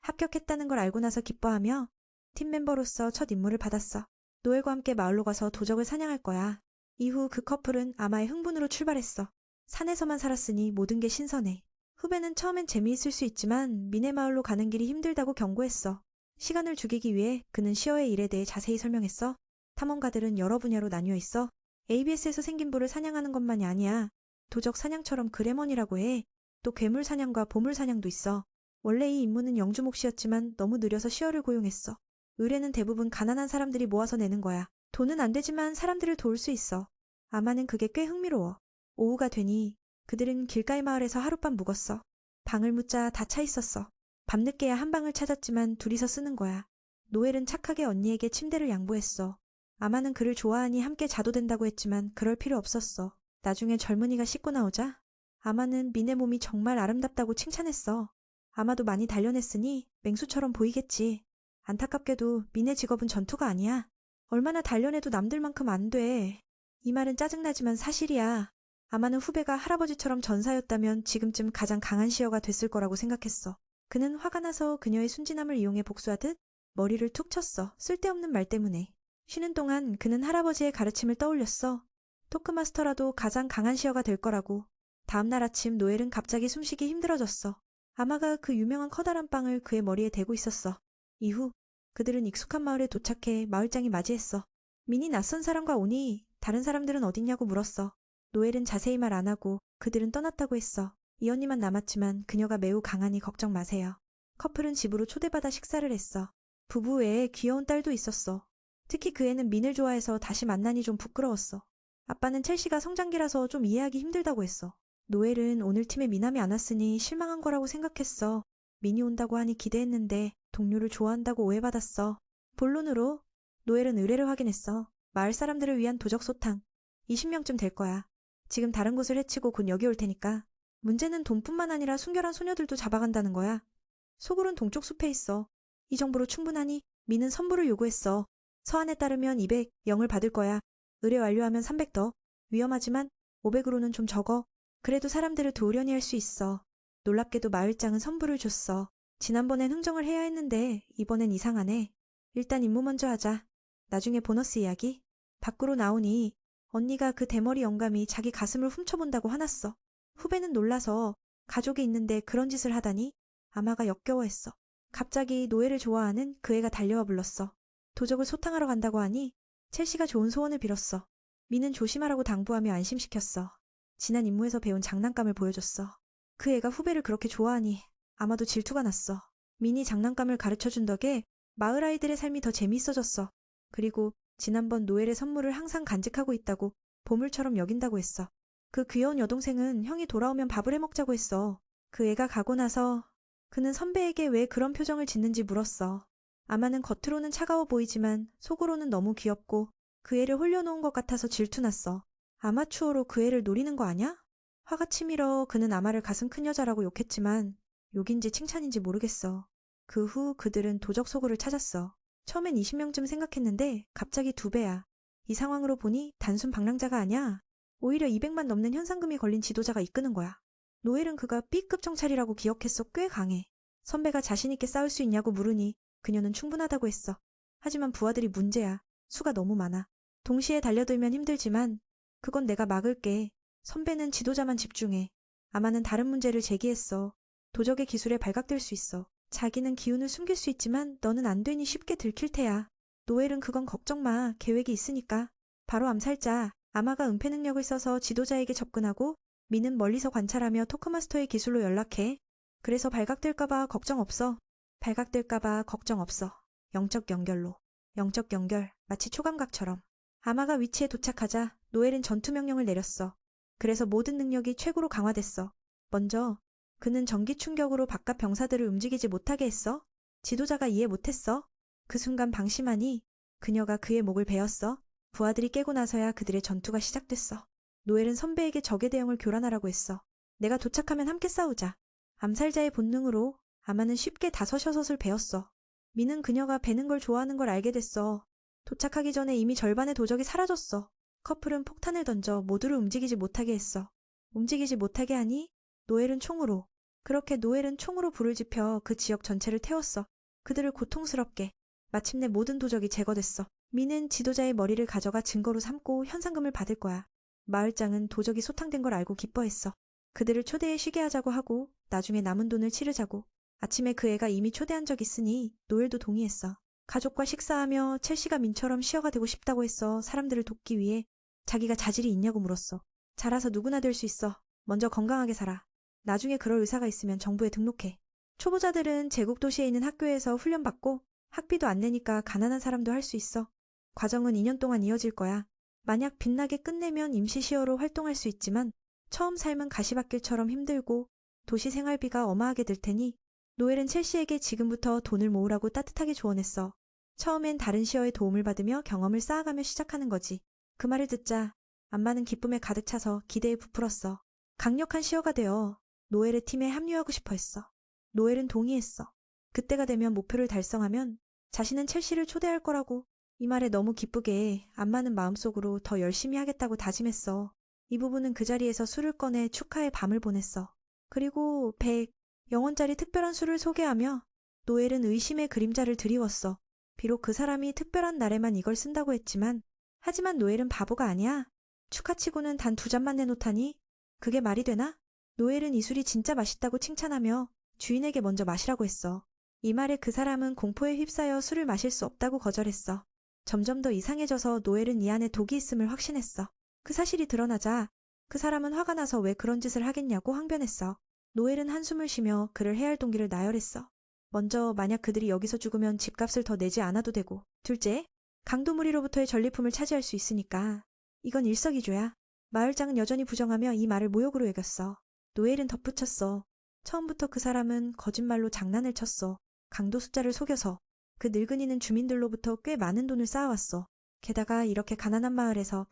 합격했다는 걸 알고 나서 기뻐하며 팀 멤버로서 첫 임무를 받았어. 노엘과 함께 마을로 가서 도적을 사냥할 거야. 이후 그 커플은 아마의 흥분으로 출발했어. 산에서만 살았으니 모든 게 신선해. 후배는 처음엔 재미있을 수 있지만 미네 마을로 가는 길이 힘들다고 경고했어. 시간을 죽이기 위해 그는 시어의 일에 대해 자세히 설명했어. 탐험가들은 여러 분야로 나뉘어 있어. ABS에서 생긴 부를 사냥하는 것만이 아니야. 도적 사냥처럼 그래먼이라고 해. 또 괴물 사냥과 보물 사냥도 있어. 원래 이 임무는 영주 몫이었지만 너무 느려서 시어를 고용했어. 의뢰는 대부분 가난한 사람들이 모아서 내는 거야. 돈은 안 되지만 사람들을 도울 수 있어. 아마는 그게 꽤 흥미로워. 오후가 되니 그들은 길가의 마을에서 하룻밤 묵었어. 방을 묻자 다 차 있었어. 밤늦게야 한 방을 찾았지만 둘이서 쓰는 거야. 노엘은 착하게 언니에게 침대를 양보했어. 아마는 그를 좋아하니 함께 자도 된다고 했지만 그럴 필요 없었어. 나중에 젊은이가 씻고 나오자 아마는 민의 몸이 정말 아름답다고 칭찬했어. 아마도 많이 단련했으니 맹수처럼 보이겠지. 안타깝게도 민의 직업은 전투가 아니야. 얼마나 단련해도 남들만큼 안 돼. 이 말은 짜증나지만 사실이야. 아마는 후배가 할아버지처럼 전사였다면 지금쯤 가장 강한 시어가 됐을 거라고 생각했어. 그는 화가 나서 그녀의 순진함을 이용해 복수하듯 머리를 툭 쳤어. 쓸데없는 말 때문에. 쉬는 동안 그는 할아버지의 가르침을 떠올렸어. 토크마스터라도 가장 강한 시어가 될 거라고. 다음날 아침 노엘은 갑자기 숨쉬기 힘들어졌어. 아마가 그 유명한 커다란 빵을 그의 머리에 대고 있었어. 이후 그들은 익숙한 마을에 도착해 마을장이 맞이했어. 민이 낯선 사람과 오니 다른 사람들은 어딨냐고 물었어. 노엘은 자세히 말 안 하고 그들은 떠났다고 했어. 이 언니만 남았지만 그녀가 매우 강하니 걱정 마세요. 커플은 집으로 초대받아 식사를 했어. 부부 외에 귀여운 딸도 있었어. 특히 그 애는 민을 좋아해서 다시 만나니 좀 부끄러웠어. 아빠는 첼시가 성장기라서 좀 이해하기 힘들다고 했어. 노엘은 오늘 팀에 미남이 안 왔으니 실망한 거라고 생각했어. 민이 온다고 하니 기대했는데 동료를 좋아한다고 오해받았어. 본론으로 노엘은 의뢰를 확인했어. 마을 사람들을 위한 도적 소탕. 20명쯤 될 거야. 지금 다른 곳을 해치고 곧 여기 올 테니까. 문제는 돈뿐만 아니라 순결한 소녀들도 잡아간다는 거야. 소굴은 동쪽 숲에 있어. 이 정보로 충분하니 민은 선불을 요구했어. 서한에 따르면 200, 0을 받을 거야. 의뢰 완료하면 300 더. 위험하지만 500으로는 좀 적어. 그래도 사람들을 도우려니 할 수 있어. 놀랍게도 마을장은 선불을 줬어. 지난번엔 흥정을 해야 했는데 이번엔 이상하네. 일단 임무 먼저 하자. 나중에 보너스 이야기. 밖으로 나오니 언니가 그 대머리 영감이 자기 가슴을 훔쳐본다고 화났어. 후배는 놀라서 가족이 있는데 그런 짓을 하다니 아마가 역겨워했어. 갑자기 노엘을 좋아하는 그 애가 달려와 불렀어. 도적을 소탕하러 간다고 하니 첼시가 좋은 소원을 빌었어. 민은 조심하라고 당부하며 안심시켰어. 지난 임무에서 배운 장난감을 보여줬어. 그 애가 후배를 그렇게 좋아하니 아마도 질투가 났어. 민이 장난감을 가르쳐준 덕에 마을 아이들의 삶이 더 재미있어졌어. 그리고 지난번 노엘의 선물을 항상 간직하고 있다고 보물처럼 여긴다고 했어. 그 귀여운 여동생은 형이 돌아오면 밥을 해먹자고 했어. 그 애가 가고 나서 그는 선배에게 왜 그런 표정을 짓는지 물었어. 아마는 겉으로는 차가워 보이지만 속으로는 너무 귀엽고 그 애를 홀려놓은 것 같아서 질투났어. 아마추어로 그 애를 노리는 거 아냐? 화가 치밀어 그는 아마를 가슴 큰 여자라고 욕했지만 욕인지 칭찬인지 모르겠어. 그 후 그들은 도적 소굴을 찾았어. 처음엔 20명쯤 생각했는데 갑자기 2배야. 이 상황으로 보니 단순 방랑자가 아니야. 오히려 200만 넘는 현상금이 걸린 지도자가 이끄는 거야. 노엘은 그가 B급 정찰이라고 기억했어. 꽤 강해. 선배가 자신있게 싸울 수 있냐고 물으니 그녀는 충분하다고 했어. 하지만 부하들이 문제야. 수가 너무 많아. 동시에 달려들면 힘들지만 그건 내가 막을게. 선배는 지도자만 집중해. 아마는 다른 문제를 제기했어. 도적의 기술에 발각될 수 있어. 자기는 기운을 숨길 수 있지만 너는 안 되니 쉽게 들킬 테야. 노엘은 그건 걱정 마. 계획이 있으니까. 바로 암살자. 아마가 은폐 능력을 써서 지도자에게 접근하고 민은 멀리서 관찰하며 토크마스터의 기술로 연락해. 그래서 발각될까봐 걱정 없어. 발각될까봐 걱정 없어. 영적 연결로. 영적 연결. 마치 초감각처럼. 아마가 위치에 도착하자 노엘은 전투 명령을 내렸어. 그래서 모든 능력이 최고로 강화됐어. 먼저 그는 전기 충격으로 바깥 병사들을 움직이지 못하게 했어. 지도자가 이해 못했어. 그 순간 방심하니 그녀가 그의 목을 베었어. 부하들이 깨고 나서야 그들의 전투가 시작됐어. 노엘은 선배에게 적의 대형을 교란하라고 했어. 내가 도착하면 함께 싸우자. 암살자의 본능으로 아마는 쉽게 5-6을 베었어. 민은 그녀가 베는 걸 좋아하는 걸 알게 됐어. 도착하기 전에 이미 절반의 도적이 사라졌어. 커플은 폭탄을 던져 모두를 움직이지 못하게 했어. 움직이지 못하게 하니 노엘은 총으로. 그렇게 노엘은 총으로 불을 지펴 그 지역 전체를 태웠어. 그들을 고통스럽게. 마침내 모든 도적이 제거됐어. 미는 지도자의 머리를 가져가 증거로 삼고 현상금을 받을 거야. 마을장은 도적이 소탕된 걸 알고 기뻐했어. 그들을 초대해 쉬게 하자고 하고 나중에 남은 돈을 치르자고. 아침에 그 애가 이미 초대한 적 있으니 노엘도 동의했어. 가족과 식사하며 첼시가 민처럼 시어가 되고 싶다고 했어. 사람들을 돕기 위해. 자기가 자질이 있냐고 물었어. 자라서 누구나 될 수 있어. 먼저 건강하게 살아. 나중에 그럴 의사가 있으면 정부에 등록해. 초보자들은 제국 도시에 있는 학교에서 훈련받고 학비도 안 내니까 가난한 사람도 할 수 있어. 과정은 2년 동안 이어질 거야. 만약 빛나게 끝내면 임시 시어로 활동할 수 있지만 처음 삶은 가시밭길처럼 힘들고 도시 생활비가 어마하게 들 테니 노엘은 첼시에게 지금부터 돈을 모으라고 따뜻하게 조언했어. 처음엔 다른 시어의 도움을 받으며 경험을 쌓아가며 시작하는 거지. 그 말을 듣자 안마는 기쁨에 가득 차서 기대에 부풀었어. 강력한 시어가 되어 노엘의 팀에 합류하고 싶어 했어. 노엘은 동의했어. 그때가 되면 목표를 달성하면 자신은 첼시를 초대할 거라고. 이 말에 너무 기쁘게 안마는 마음속으로 더 열심히 하겠다고 다짐했어. 이 부부는 그 자리에서 술을 꺼내 축하의 밤을 보냈어. 그리고 100영원짜리 특별한 술을 소개하며 노엘은 의심의 그림자를 드리웠어. 비록 그 사람이 특별한 날에만 이걸 쓴다고 했지만 하지만 노엘은 바보가 아니야. 축하치고는 단 2잔만 내놓다니 그게 말이 되나? 노엘은 이 술이 진짜 맛있다고 칭찬하며 주인에게 먼저 마시라고 했어. 이 말에 그 사람은 공포에 휩싸여 술을 마실 수 없다고 거절했어. 점점 더 이상해져서 노엘은 이 안에 독이 있음을 확신했어. 그 사실이 드러나자 그 사람은 화가 나서 왜 그런 짓을 하겠냐고 항변했어. 노엘은 한숨을 쉬며 그를 해야 할 동기를 나열했어. 먼저 만약 그들이 여기서 죽으면 집값을 더 내지 않아도 되고, 둘째, 강도무리로부터의 전리품을 차지할 수 있으니까 이건 일석이조야. 마을장은 여전히 부정하며 이 말을 모욕으로 여겼어. 노엘은 덧붙였어. 처음부터 그 사람은 거짓말로 장난을 쳤어. 강도 숫자를 속여서. 그 늙은이는 주민들로부터 꽤 많은 돈을 쌓아왔어. 게다가 이렇게 가난한 마을에서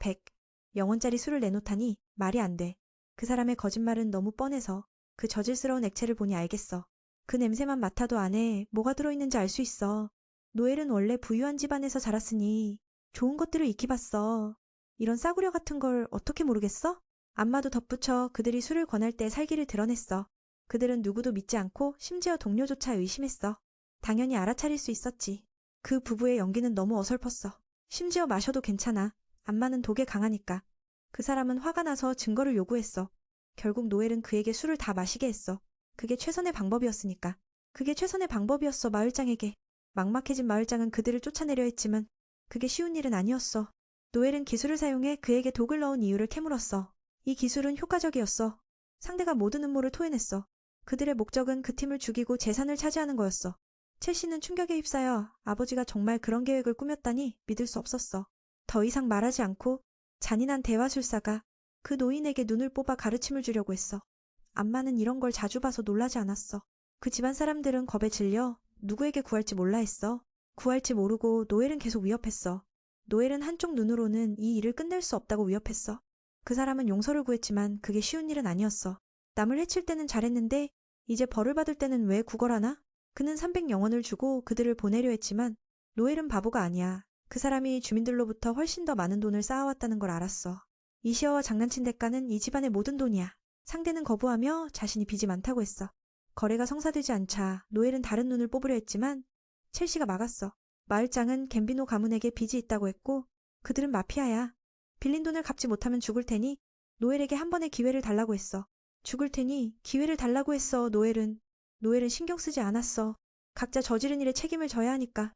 100영원짜리 술을 내놓다니 말이 안 돼. 그 사람의 거짓말은 너무 뻔해서 그 저질스러운 액체를 보니 알겠어. 그 냄새만 맡아도 안에 뭐가 들어있는지 알 수 있어. 노엘은 원래 부유한 집안에서 자랐으니 좋은 것들을 익혀봤어. 이런 싸구려 같은 걸 어떻게 모르겠어? 안마도 덧붙여 그들이 술을 권할 때 살기를 드러냈어. 그들은 누구도 믿지 않고 심지어 동료조차 의심했어. 당연히 알아차릴 수 있었지. 그 부부의 연기는 너무 어설펐어. 심지어 마셔도 괜찮아. 안마는 독에 강하니까. 그 사람은 화가 나서 증거를 요구했어. 결국 노엘은 그에게 술을 다 마시게 했어. 그게 최선의 방법이었으니까. 그게 최선의 방법이었어. 마을장에게. 막막해진 마을장은 그들을 쫓아내려 했지만 그게 쉬운 일은 아니었어. 노엘은 기술을 사용해 그에게 독을 넣은 이유를 캐물었어. 이 기술은 효과적이었어. 상대가 모든 음모를 토해냈어. 그들의 목적은 그 팀을 죽이고 재산을 차지하는 거였어. 첼시는 충격에 휩싸여 아버지가 정말 그런 계획을 꾸몄다니 믿을 수 없었어. 더 이상 말하지 않고 잔인한 대화술사가 그 노인에게 눈을 뽑아 가르침을 주려고 했어. 안마는 이런 걸 자주 봐서 놀라지 않았어. 그 집안 사람들은 겁에 질려 누구에게 구할지 몰라 했어. 구할지 모르고 노엘은 계속 위협했어. 노엘은 한쪽 눈으로는 이 일을 끝낼 수 없다고 위협했어. 그 사람은 용서를 구했지만 그게 쉬운 일은 아니었어. 남을 해칠 때는 잘했는데 이제 벌을 받을 때는 왜 구걸하나? 그는 300영원을 주고 그들을 보내려 했지만 노엘은 바보가 아니야. 그 사람이 주민들로부터 훨씬 더 많은 돈을 쌓아왔다는 걸 알았어. 이시어와 장난친 대가는 이 집안의 모든 돈이야. 상대는 거부하며 자신이 빚이 많다고 했어. 거래가 성사되지 않자 노엘은 다른 눈을 뽑으려 했지만 첼시가 막았어. 마을장은 갬비노 가문에게 빚이 있다고 했고 그들은 마피아야. 빌린 돈을 갚지 못하면 죽을 테니 노엘에게 한 번의 기회를 달라고 했어. 죽을 테니 기회를 달라고 했어. 노엘은 신경 쓰지 않았어. 각자 저지른 일에 책임을 져야 하니까.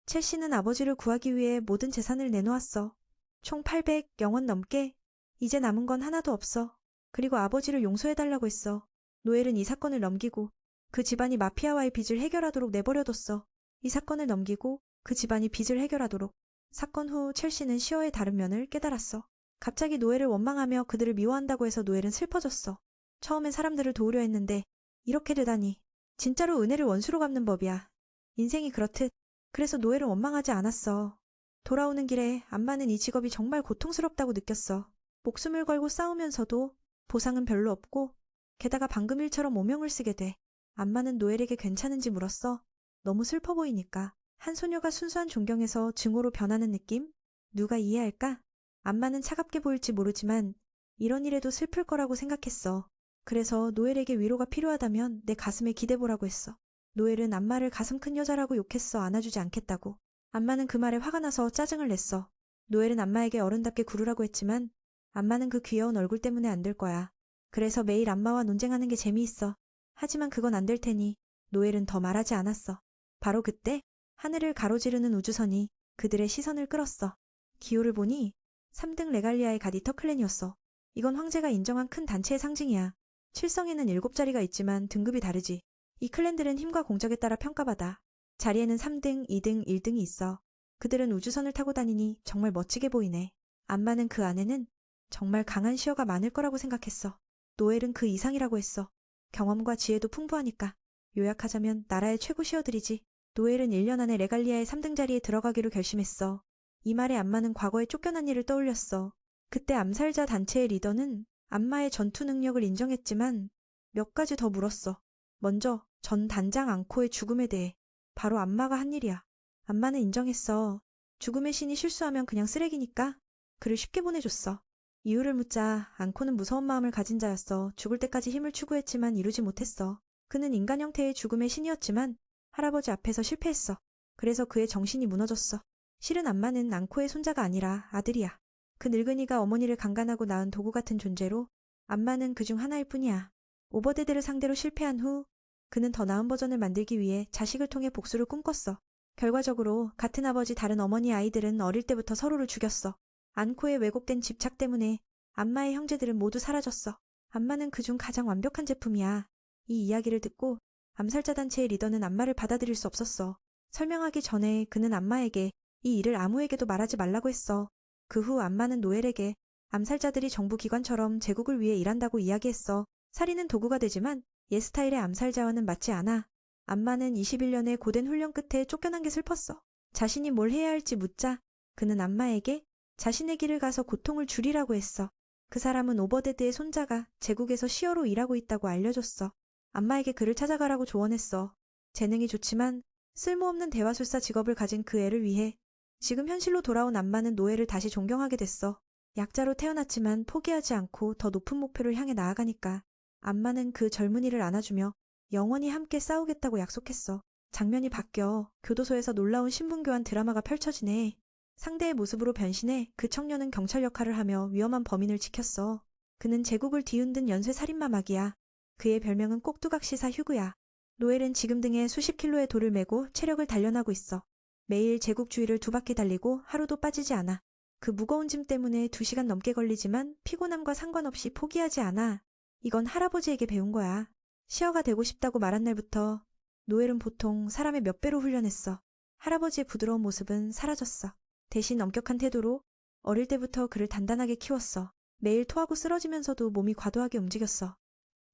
첼시는 아버지를 구하기 위해 모든 재산을 내놓았어. 총 800영원 넘게. 이제 남은 건 하나도 없어. 그리고 아버지를 용서해달라고 했어. 노엘은 이 사건을 넘기고 그 집안이 마피아와의 빚을 해결하도록 내버려뒀어. 이 사건을 넘기고 그 집안이 빚을 해결하도록. 사건 후 첼시는 시어의 다른 면을 깨달았어. 갑자기 노엘을 원망하며 그들을 미워한다고 해서 노엘은 슬퍼졌어. 처음엔 사람들을 도우려 했는데 이렇게 되다니. 진짜로 은혜를 원수로 갚는 법이야. 인생이 그렇듯. 그래서 노엘은 원망하지 않았어. 돌아오는 길에 안마는 이 직업이 정말 고통스럽다고 느꼈어. 목숨을 걸고 싸우면서도 보상은 별로 없고 게다가 방금 일처럼 오명을 쓰게 돼. 안마는 노엘에게 괜찮은지 물었어. 너무 슬퍼 보이니까. 한 소녀가 순수한 존경에서 증오로 변하는 느낌? 누가 이해할까? 암마는 차갑게 보일지 모르지만 이런 일에도 슬플 거라고 생각했어. 그래서 노엘에게 위로가 필요하다면 내 가슴에 기대보라고 했어. 노엘은 암마를 가슴 큰 여자라고 욕했어. 안아주지 않겠다고. 암마는 그 말에 화가 나서 짜증을 냈어. 노엘은 암마에게 어른답게 구르라고 했지만 암마는 그 귀여운 얼굴 때문에 안 될 거야. 그래서 매일 암마와 논쟁하는 게 재미있어. 하지만 그건 안 될 테니 노엘은 더 말하지 않았어. 바로 그때 하늘을 가로지르는 우주선이 그들의 시선을 끌었어. 기호를 보니 3등 레갈리아의 가디터 클랜이었어. 이건 황제가 인정한 큰 단체의 상징이야. 7성에는 7자리가 있지만 등급이 다르지. 이 클랜들은 힘과 공적에 따라 평가받아. 자리에는 3등, 2등, 1등이 있어. 그들은 우주선을 타고 다니니 정말 멋지게 보이네. 암마는 그 안에는 정말 강한 시어가 많을 거라고 생각했어. 노엘은 그 이상이라고 했어. 경험과 지혜도 풍부하니까. 요약하자면 나라의 최고 시어들이지. 노엘은 1년 안에 레갈리아의 3등 자리에 들어가기로 결심했어. 이 말에 암마는 과거에 쫓겨난 일을 떠올렸어. 그때 암살자 단체의 리더는 암마의 전투 능력을 인정했지만 몇 가지 더 물었어. 먼저 전 단장 앙코의 죽음에 대해. 바로 암마가 한 일이야. 암마는 인정했어. 죽음의 신이 실수하면 그냥 쓰레기니까 그를 쉽게 보내줬어. 이유를 묻자 앙코는 무서운 마음을 가진 자였어. 죽을 때까지 힘을 추구했지만 이루지 못했어. 그는 인간 형태의 죽음의 신이었지만 할아버지 앞에서 실패했어. 그래서 그의 정신이 무너졌어. 실은 암마는 앙코의 손자가 아니라 아들이야. 그 늙은이가 어머니를 강간하고 낳은 도구 같은 존재로 암마는 그중 하나일 뿐이야. 오버데드를 상대로 실패한 후 그는 더 나은 버전을 만들기 위해 자식을 통해 복수를 꿈꿨어. 결과적으로 같은 아버지 다른 어머니 아이들은 어릴 때부터 서로를 죽였어. 앙코의 왜곡된 집착 때문에 암마의 형제들은 모두 사라졌어. 암마는 그중 가장 완벽한 제품이야. 이 이야기를 듣고 암살자 단체의 리더는 암마를 받아들일 수 없었어. 설명하기 전에 그는 암마에게 이 일을 아무에게도 말하지 말라고 했어. 그 후 암마는 노엘에게 암살자들이 정부 기관처럼 제국을 위해 일한다고 이야기했어. 살인은 도구가 되지만 옛 스타일의 암살자와는 맞지 않아. 암마는 21년의 고된 훈련 끝에 쫓겨난 게 슬펐어. 자신이 뭘 해야 할지 묻자 그는 암마에게 자신의 길을 가서 고통을 줄이라고 했어. 그 사람은 오버데드의 손자가 제국에서 시어로 일하고 있다고 알려줬어. 암마에게 그를 찾아가라고 조언했어. 재능이 좋지만 쓸모없는 대화술사 직업을 가진 그 애를 위해. 지금 현실로 돌아온 암마는 노엘을 다시 존경하게 됐어. 약자로 태어났지만 포기하지 않고 더 높은 목표를 향해 나아가니까. 암마는 그 젊은이를 안아주며 영원히 함께 싸우겠다고 약속했어. 장면이 바뀌어 교도소에서 놀라운 신분교환 드라마가 펼쳐지네. 상대의 모습으로 변신해 그 청년은 경찰 역할을 하며 위험한 범인을 지켰어. 그는 제국을 뒤흔든 연쇄살인마 마귀야. 그의 별명은 꼭두각시사 휴그야. 노엘은 지금 등에 수십 킬로의 돌을 메고 체력을 단련하고 있어. 매일 제국 주위를 2바퀴 달리고 하루도 빠지지 않아. 그 무거운 짐 때문에 2시간 넘게 걸리지만 피곤함과 상관없이 포기하지 않아. 이건 할아버지에게 배운 거야. 시어가 되고 싶다고 말한 날부터 노엘은 보통 사람의 몇 배로 훈련했어. 할아버지의 부드러운 모습은 사라졌어. 대신 엄격한 태도로 어릴 때부터 그를 단단하게 키웠어. 매일 토하고 쓰러지면서도 몸이 과도하게 움직였어.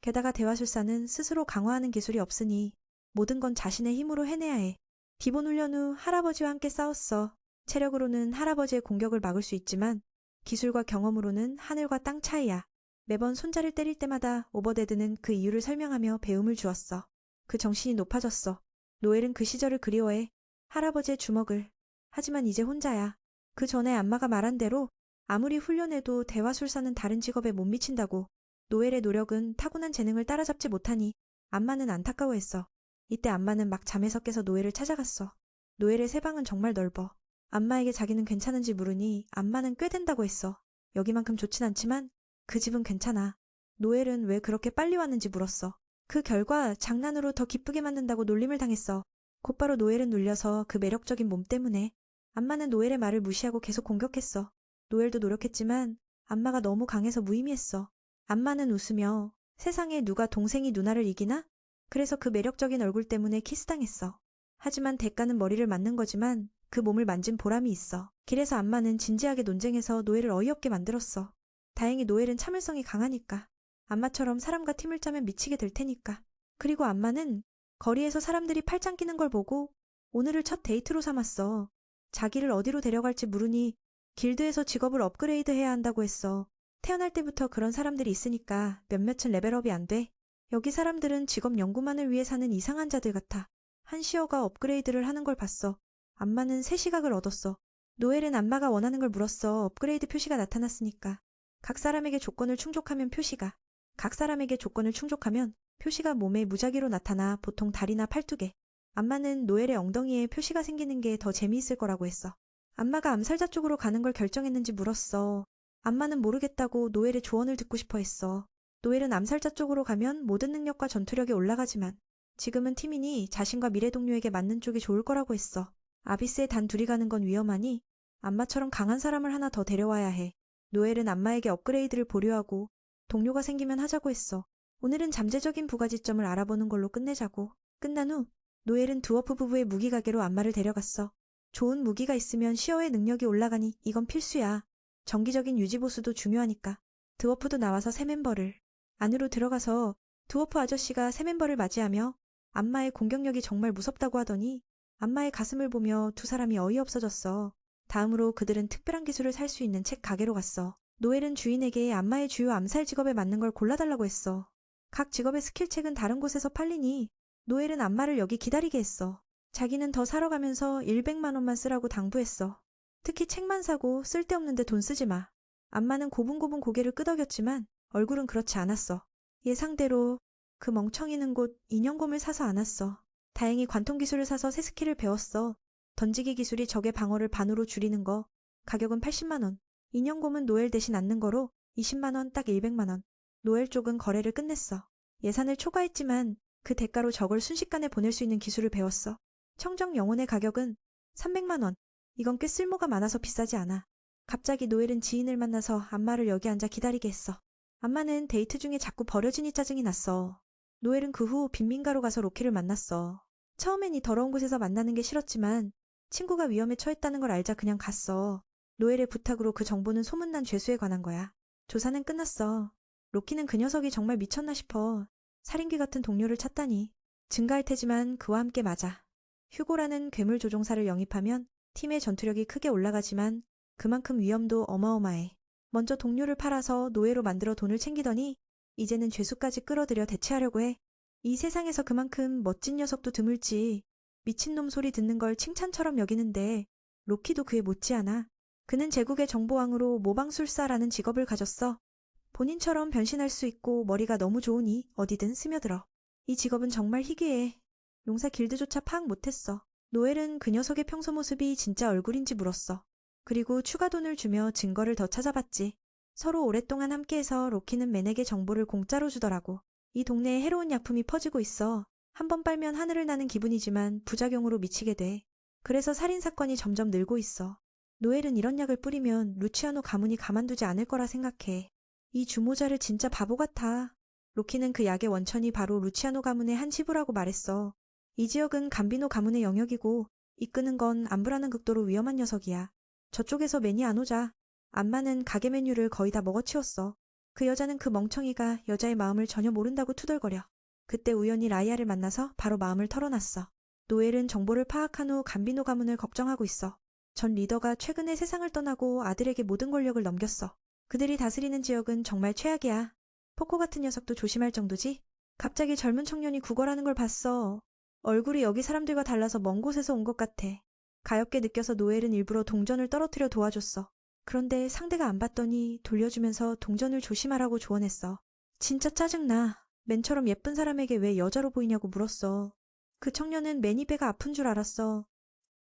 게다가 대화술사는 스스로 강화하는 기술이 없으니 모든 건 자신의 힘으로 해내야 해. 기본 훈련 후 할아버지와 함께 싸웠어. 체력으로는 할아버지의 공격을 막을 수 있지만 기술과 경험으로는 하늘과 땅 차이야. 매번 손자를 때릴 때마다 오버데드는 그 이유를 설명하며 배움을 주었어. 그 정신이 높아졌어. 노엘은 그 시절을 그리워해. 할아버지의 주먹을. 하지만 이제 혼자야. 그 전에 암마가 말한 대로 아무리 훈련해도 대화술사는 다른 직업에 못 미친다고. 노엘의 노력은 타고난 재능을 따라잡지 못하니 암마는 안타까워했어. 이때 암마는 막 잠에서 깨서 노엘을 찾아갔어. 노엘의 새 방은 정말 넓어. 암마에게 자기는 괜찮은지 물으니 암마는 꽤 된다고 했어. 여기만큼 좋진 않지만 그 집은 괜찮아. 노엘은 왜 그렇게 빨리 왔는지 물었어. 그 결과 장난으로 더 기쁘게 만든다고 놀림을 당했어. 곧바로 노엘은 눌려서 그 매력적인 몸 때문에. 암마는 노엘의 말을 무시하고 계속 공격했어. 노엘도 노력했지만 암마가 너무 강해서 무의미했어. 암마는 웃으며 세상에 누가 동생이 누나를 이기나? 그래서 그 매력적인 얼굴 때문에 키스당했어. 하지만 대가는 머리를 맞는 거지만 그 몸을 만진 보람이 있어. 길에서 암마는 진지하게 논쟁해서 노엘을 어이없게 만들었어. 다행히 노엘은 참을성이 강하니까. 암마처럼 사람과 팀을 짜면 미치게 될 테니까. 그리고 암마는 거리에서 사람들이 팔짱 끼는 걸 보고 오늘을 첫 데이트로 삼았어. 자기를 어디로 데려갈지 물으니 길드에서 직업을 업그레이드해야 한다고 했어. 태어날 때부터 그런 사람들이 있으니까 몇몇은 레벨업이 안 돼. 여기 사람들은 직업 연구만을 위해 사는 이상한 자들 같아. 한 시어가 업그레이드를 하는 걸 봤어. 안마는 새 시각을 얻었어. 노엘은 안마가 원하는 걸 물었어. 업그레이드 표시가 나타났으니까. 각 사람에게 조건을 충족하면 표시가 몸에 무작위로 나타나 보통 다리나 팔뚝에. 안마는 노엘의 엉덩이에 표시가 생기는 게 더 재미있을 거라고 했어. 안마가 암살자 쪽으로 가는 걸 결정했는지 물었어. 안마는 모르겠다고 노엘의 조언을 듣고 싶어 했어. 노엘은 암살자 쪽으로 가면 모든 능력과 전투력이 올라가지만 지금은 팀이니 자신과 미래 동료에게 맞는 쪽이 좋을 거라고 했어. 아비스에 단 둘이 가는 건 위험하니 안마처럼 강한 사람을 하나 더 데려와야 해. 노엘은 안마에게 업그레이드를 보류하고 동료가 생기면 하자고 했어. 오늘은 잠재적인 부가지점을 알아보는 걸로 끝내자고. 끝난 후 노엘은 드워프 부부의 무기 가게로 안마를 데려갔어. 좋은 무기가 있으면 시어의 능력이 올라가니 이건 필수야. 정기적인 유지보수도 중요하니까. 드워프도 나와서 새 멤버를. 안으로 들어가서 드워프 아저씨가 새 멤버를 맞이하며 안마의 공격력이 정말 무섭다고 하더니 안마의 가슴을 보며 두 사람이 어이없어졌어. 다음으로 그들은 특별한 기술을 살 수 있는 책 가게로 갔어. 노엘은 주인에게 안마의 주요 암살 직업에 맞는 걸 골라달라고 했어. 각 직업의 스킬책은 다른 곳에서 팔리니 노엘은 안마를 여기 기다리게 했어. 자기는 더 사러 가면서 100만 원만 쓰라고 당부했어. 특히 책만 사고 쓸데없는데 돈 쓰지 마. 안마는 고분고분 고개를 끄덕였지만 얼굴은 그렇지 않았어. 예상대로 그 멍청이는 곧 인형곰을 사서 안았어. 다행히 관통 기술을 사서 새 스킬을 배웠어. 던지기 기술이 적의 방어를 반으로 줄이는 거. 가격은 80만 원. 인형곰은 노엘 대신 안는 거로 20만 원, 딱 100만 원. 노엘 쪽은 거래를 끝냈어. 예산을 초과했지만 그 대가로 적을 순식간에 보낼 수 있는 기술을 배웠어. 청정 영혼의 가격은 300만 원. 이건 꽤 쓸모가 많아서 비싸지 않아. 갑자기 노엘은 지인을 만나서 안마를 여기 앉아 기다리게 했어. 안마는 데이트 중에 자꾸 버려지니 짜증이 났어. 노엘은 그 후 빈민가로 가서 로키를 만났어. 처음엔 이 더러운 곳에서 만나는 게 싫었지만 친구가 위험에 처했다는 걸 알자 그냥 갔어. 노엘의 부탁으로 그 정보는 소문난 죄수에 관한 거야. 조사는 끝났어. 로키는 그 녀석이 정말 미쳤나 싶어. 살인귀 같은 동료를 찾다니. 증가할 테지만 그와 함께 맞아. 휴고라는 괴물 조종사를 영입하면 팀의 전투력이 크게 올라가지만 그만큼 위험도 어마어마해. 먼저 동료를 팔아서 노예로 만들어 돈을 챙기더니 이제는 죄수까지 끌어들여 대체하려고 해. 이 세상에서 그만큼 멋진 녀석도 드물지. 미친놈 소리 듣는 걸 칭찬처럼 여기는데 로키도 그에 못지않아. 그는 제국의 정보왕으로 모방술사라는 직업을 가졌어. 본인처럼 변신할 수 있고 머리가 너무 좋으니 어디든 스며들어. 이 직업은 정말 희귀해. 용사 길드조차 파악 못했어. 노엘은 그 녀석의 평소 모습이 진짜 얼굴인지 물었어. 그리고 추가 돈을 주며 증거를 더 찾아봤지. 서로 오랫동안 함께해서 로키는 맨에게 정보를 공짜로 주더라고. 이 동네에 해로운 약품이 퍼지고 있어. 한 번 빨면 하늘을 나는 기분이지만 부작용으로 미치게 돼. 그래서 살인사건이 점점 늘고 있어. 노엘은 이런 약을 뿌리면 루치아노 가문이 가만두지 않을 거라 생각해. 이 주모자를 진짜 바보 같아. 로키는 그 약의 원천이 바로 루치아노 가문의 한 지부라고 말했어. 이 지역은 감비노 가문의 영역이고 이끄는 건 안브라는 극도로 위험한 녀석이야. 저쪽에서 맨이 안 오자. 안마는 가게 메뉴를 거의 다 먹어치웠어. 그 여자는 그 멍청이가 여자의 마음을 전혀 모른다고 투덜거려. 그때 우연히 라이아를 만나서 바로 마음을 털어놨어. 노엘은 정보를 파악한 후 감비노 가문을 걱정하고 있어. 전 리더가 최근에 세상을 떠나고 아들에게 모든 권력을 넘겼어. 그들이 다스리는 지역은 정말 최악이야. 포코 같은 녀석도 조심할 정도지. 갑자기 젊은 청년이 구걸하는 걸 봤어. 얼굴이 여기 사람들과 달라서 먼 곳에서 온 것 같아. 가엾게 느껴서 노엘은 일부러 동전을 떨어뜨려 도와줬어. 그런데 상대가 안 받더니 돌려주면서 동전을 조심하라고 조언했어. 진짜 짜증나. 맨처럼 예쁜 사람에게 왜 여자로 보이냐고 물었어. 그 청년은 맨이 배가 아픈 줄 알았어.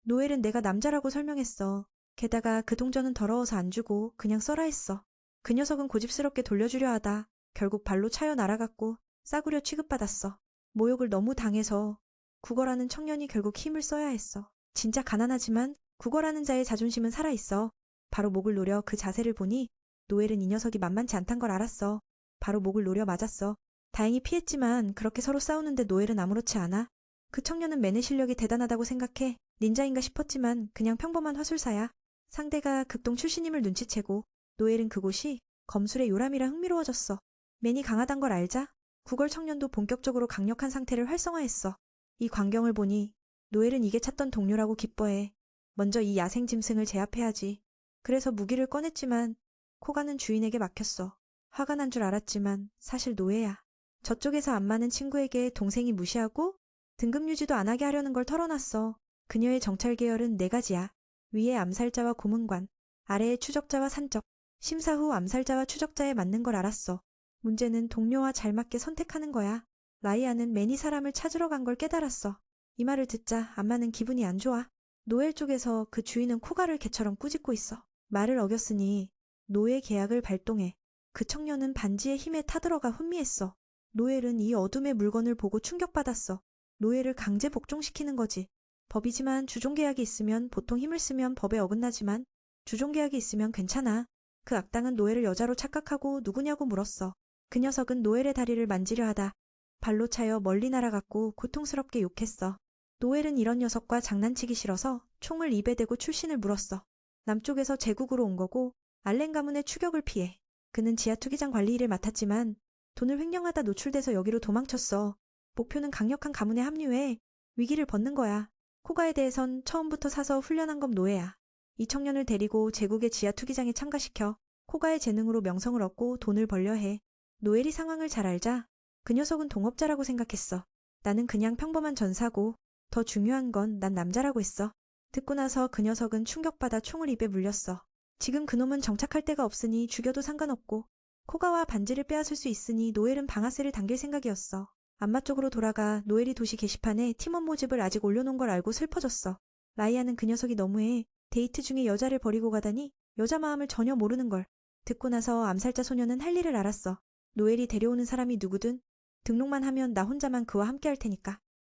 노엘은 내가 남자라고 설명했어. 게다가 그 동전은 더러워서 안 주고 그냥 써라 했어. 그 녀석은 고집스럽게 돌려주려 하다 결국 발로 차여 날아갔고 싸구려 취급받았어. 모욕을 너무 당해서 구걸하는 청년이 결국 힘을 써야 했어. 진짜 가난하지만 구걸하는 자의 자존심은 살아있어. 바로 목을 노려 그 자세를 보니 노엘은 이 녀석이 만만치 않단 걸 알았어. 바로 목을 노려 맞았어. 다행히 피했지만 그렇게 서로 싸우는데 노엘은 아무렇지 않아. 그 청년은 맨의 실력이 대단하다고 생각해. 닌자인가 싶었지만 그냥 평범한 화술사야. 상대가 극동 출신임을 눈치채고 노엘은 그곳이 검술의 요람이라 흥미로워졌어. 맨이 강하단 걸 알자 구걸 청년도 본격적으로 강력한 상태를 활성화했어. 이 광경을 보니 노엘은 이게 찾던 동료라고 기뻐해. 먼저 이 야생 짐승을 제압해야지. 그래서 무기를 꺼냈지만 코가는 주인에게 막혔어. 화가 난 줄 알았지만 사실 노예야. 저쪽에서 안 맞는 친구에게 동생이 무시하고 등급 유지도 안 하게 하려는 걸 털어놨어. 그녀의 정찰 계열은 4가지야. 위에 암살자와 고문관, 아래에 추적자와 산적. 심사 후 암살자와 추적자에 맞는 걸 알았어. 문제는 동료와 잘 맞게 선택하는 거야. 라이아는 매니 사람을 찾으러 간 걸 깨달았어. 이 말을 듣자 안마는 기분이 안 좋아. 노엘 쪽에서 그 주인은 코가를 개처럼 꾸짖고 있어. 말을 어겼으니 노예 계약을 발동해. 그 청년은 반지의 힘에 타들어가 혼미했어. 노엘은 이 어둠의 물건을 보고 충격받았어. 노예를 강제 복종시키는 거지. 법이지만 주종계약이 있으면 보통 힘을 쓰면 법에 어긋나지만 주종계약이 있으면 괜찮아. 그 악당은 노엘을 여자로 착각하고 누구냐고 물었어. 그 녀석은 노엘의 다리를 만지려 하다 발로 차여 멀리 날아갔고 고통스럽게 욕했어. 노엘은 이런 녀석과 장난치기 싫어서 총을 입에 대고 출신을 물었어. 남쪽에서 제국으로 온 거고 알렌 가문의 추격을 피해. 그는 지하 투기장 관리 일을 맡았지만 돈을 횡령하다 노출돼서 여기로 도망쳤어. 목표는 강력한 가문에 합류해 위기를 벗는 거야. 코가에 대해선 처음부터 사서 훈련한 건 노예야. 이 청년을 데리고 제국의 지하 투기장에 참가시켜 코가의 재능으로 명성을 얻고 돈을 벌려 해. 노엘이 상황을 잘 알자 그 녀석은 동업자라고 생각했어. 나는 그냥 평범한 전사고 더 중요한 건 난 남자라고 했어. 듣고 나서 그 녀석은 충격받아 총을 입에 물렸어. 지금 그놈은 정착할 데가 없으니 죽여도 상관없고 코가와 반지를 빼앗을 수 있으니 노엘은 방아쇠를 당길 생각이었어. 안마 쪽으로 돌아가 노엘이 도시 게시판에 팀원 모집을 아직 올려놓은 걸 알고 슬퍼졌어. 라이아는 그 녀석이 너무해. 데이트 중에 여자를 버리고 가다니 여자 마음을 전혀 모르는 걸. 듣고 나서 암살자 소녀는 할 일을 알았어. 노엘이 데려오는 사람이 누구든 등록만 하면 나 혼자만 그와 함께 할 테니까.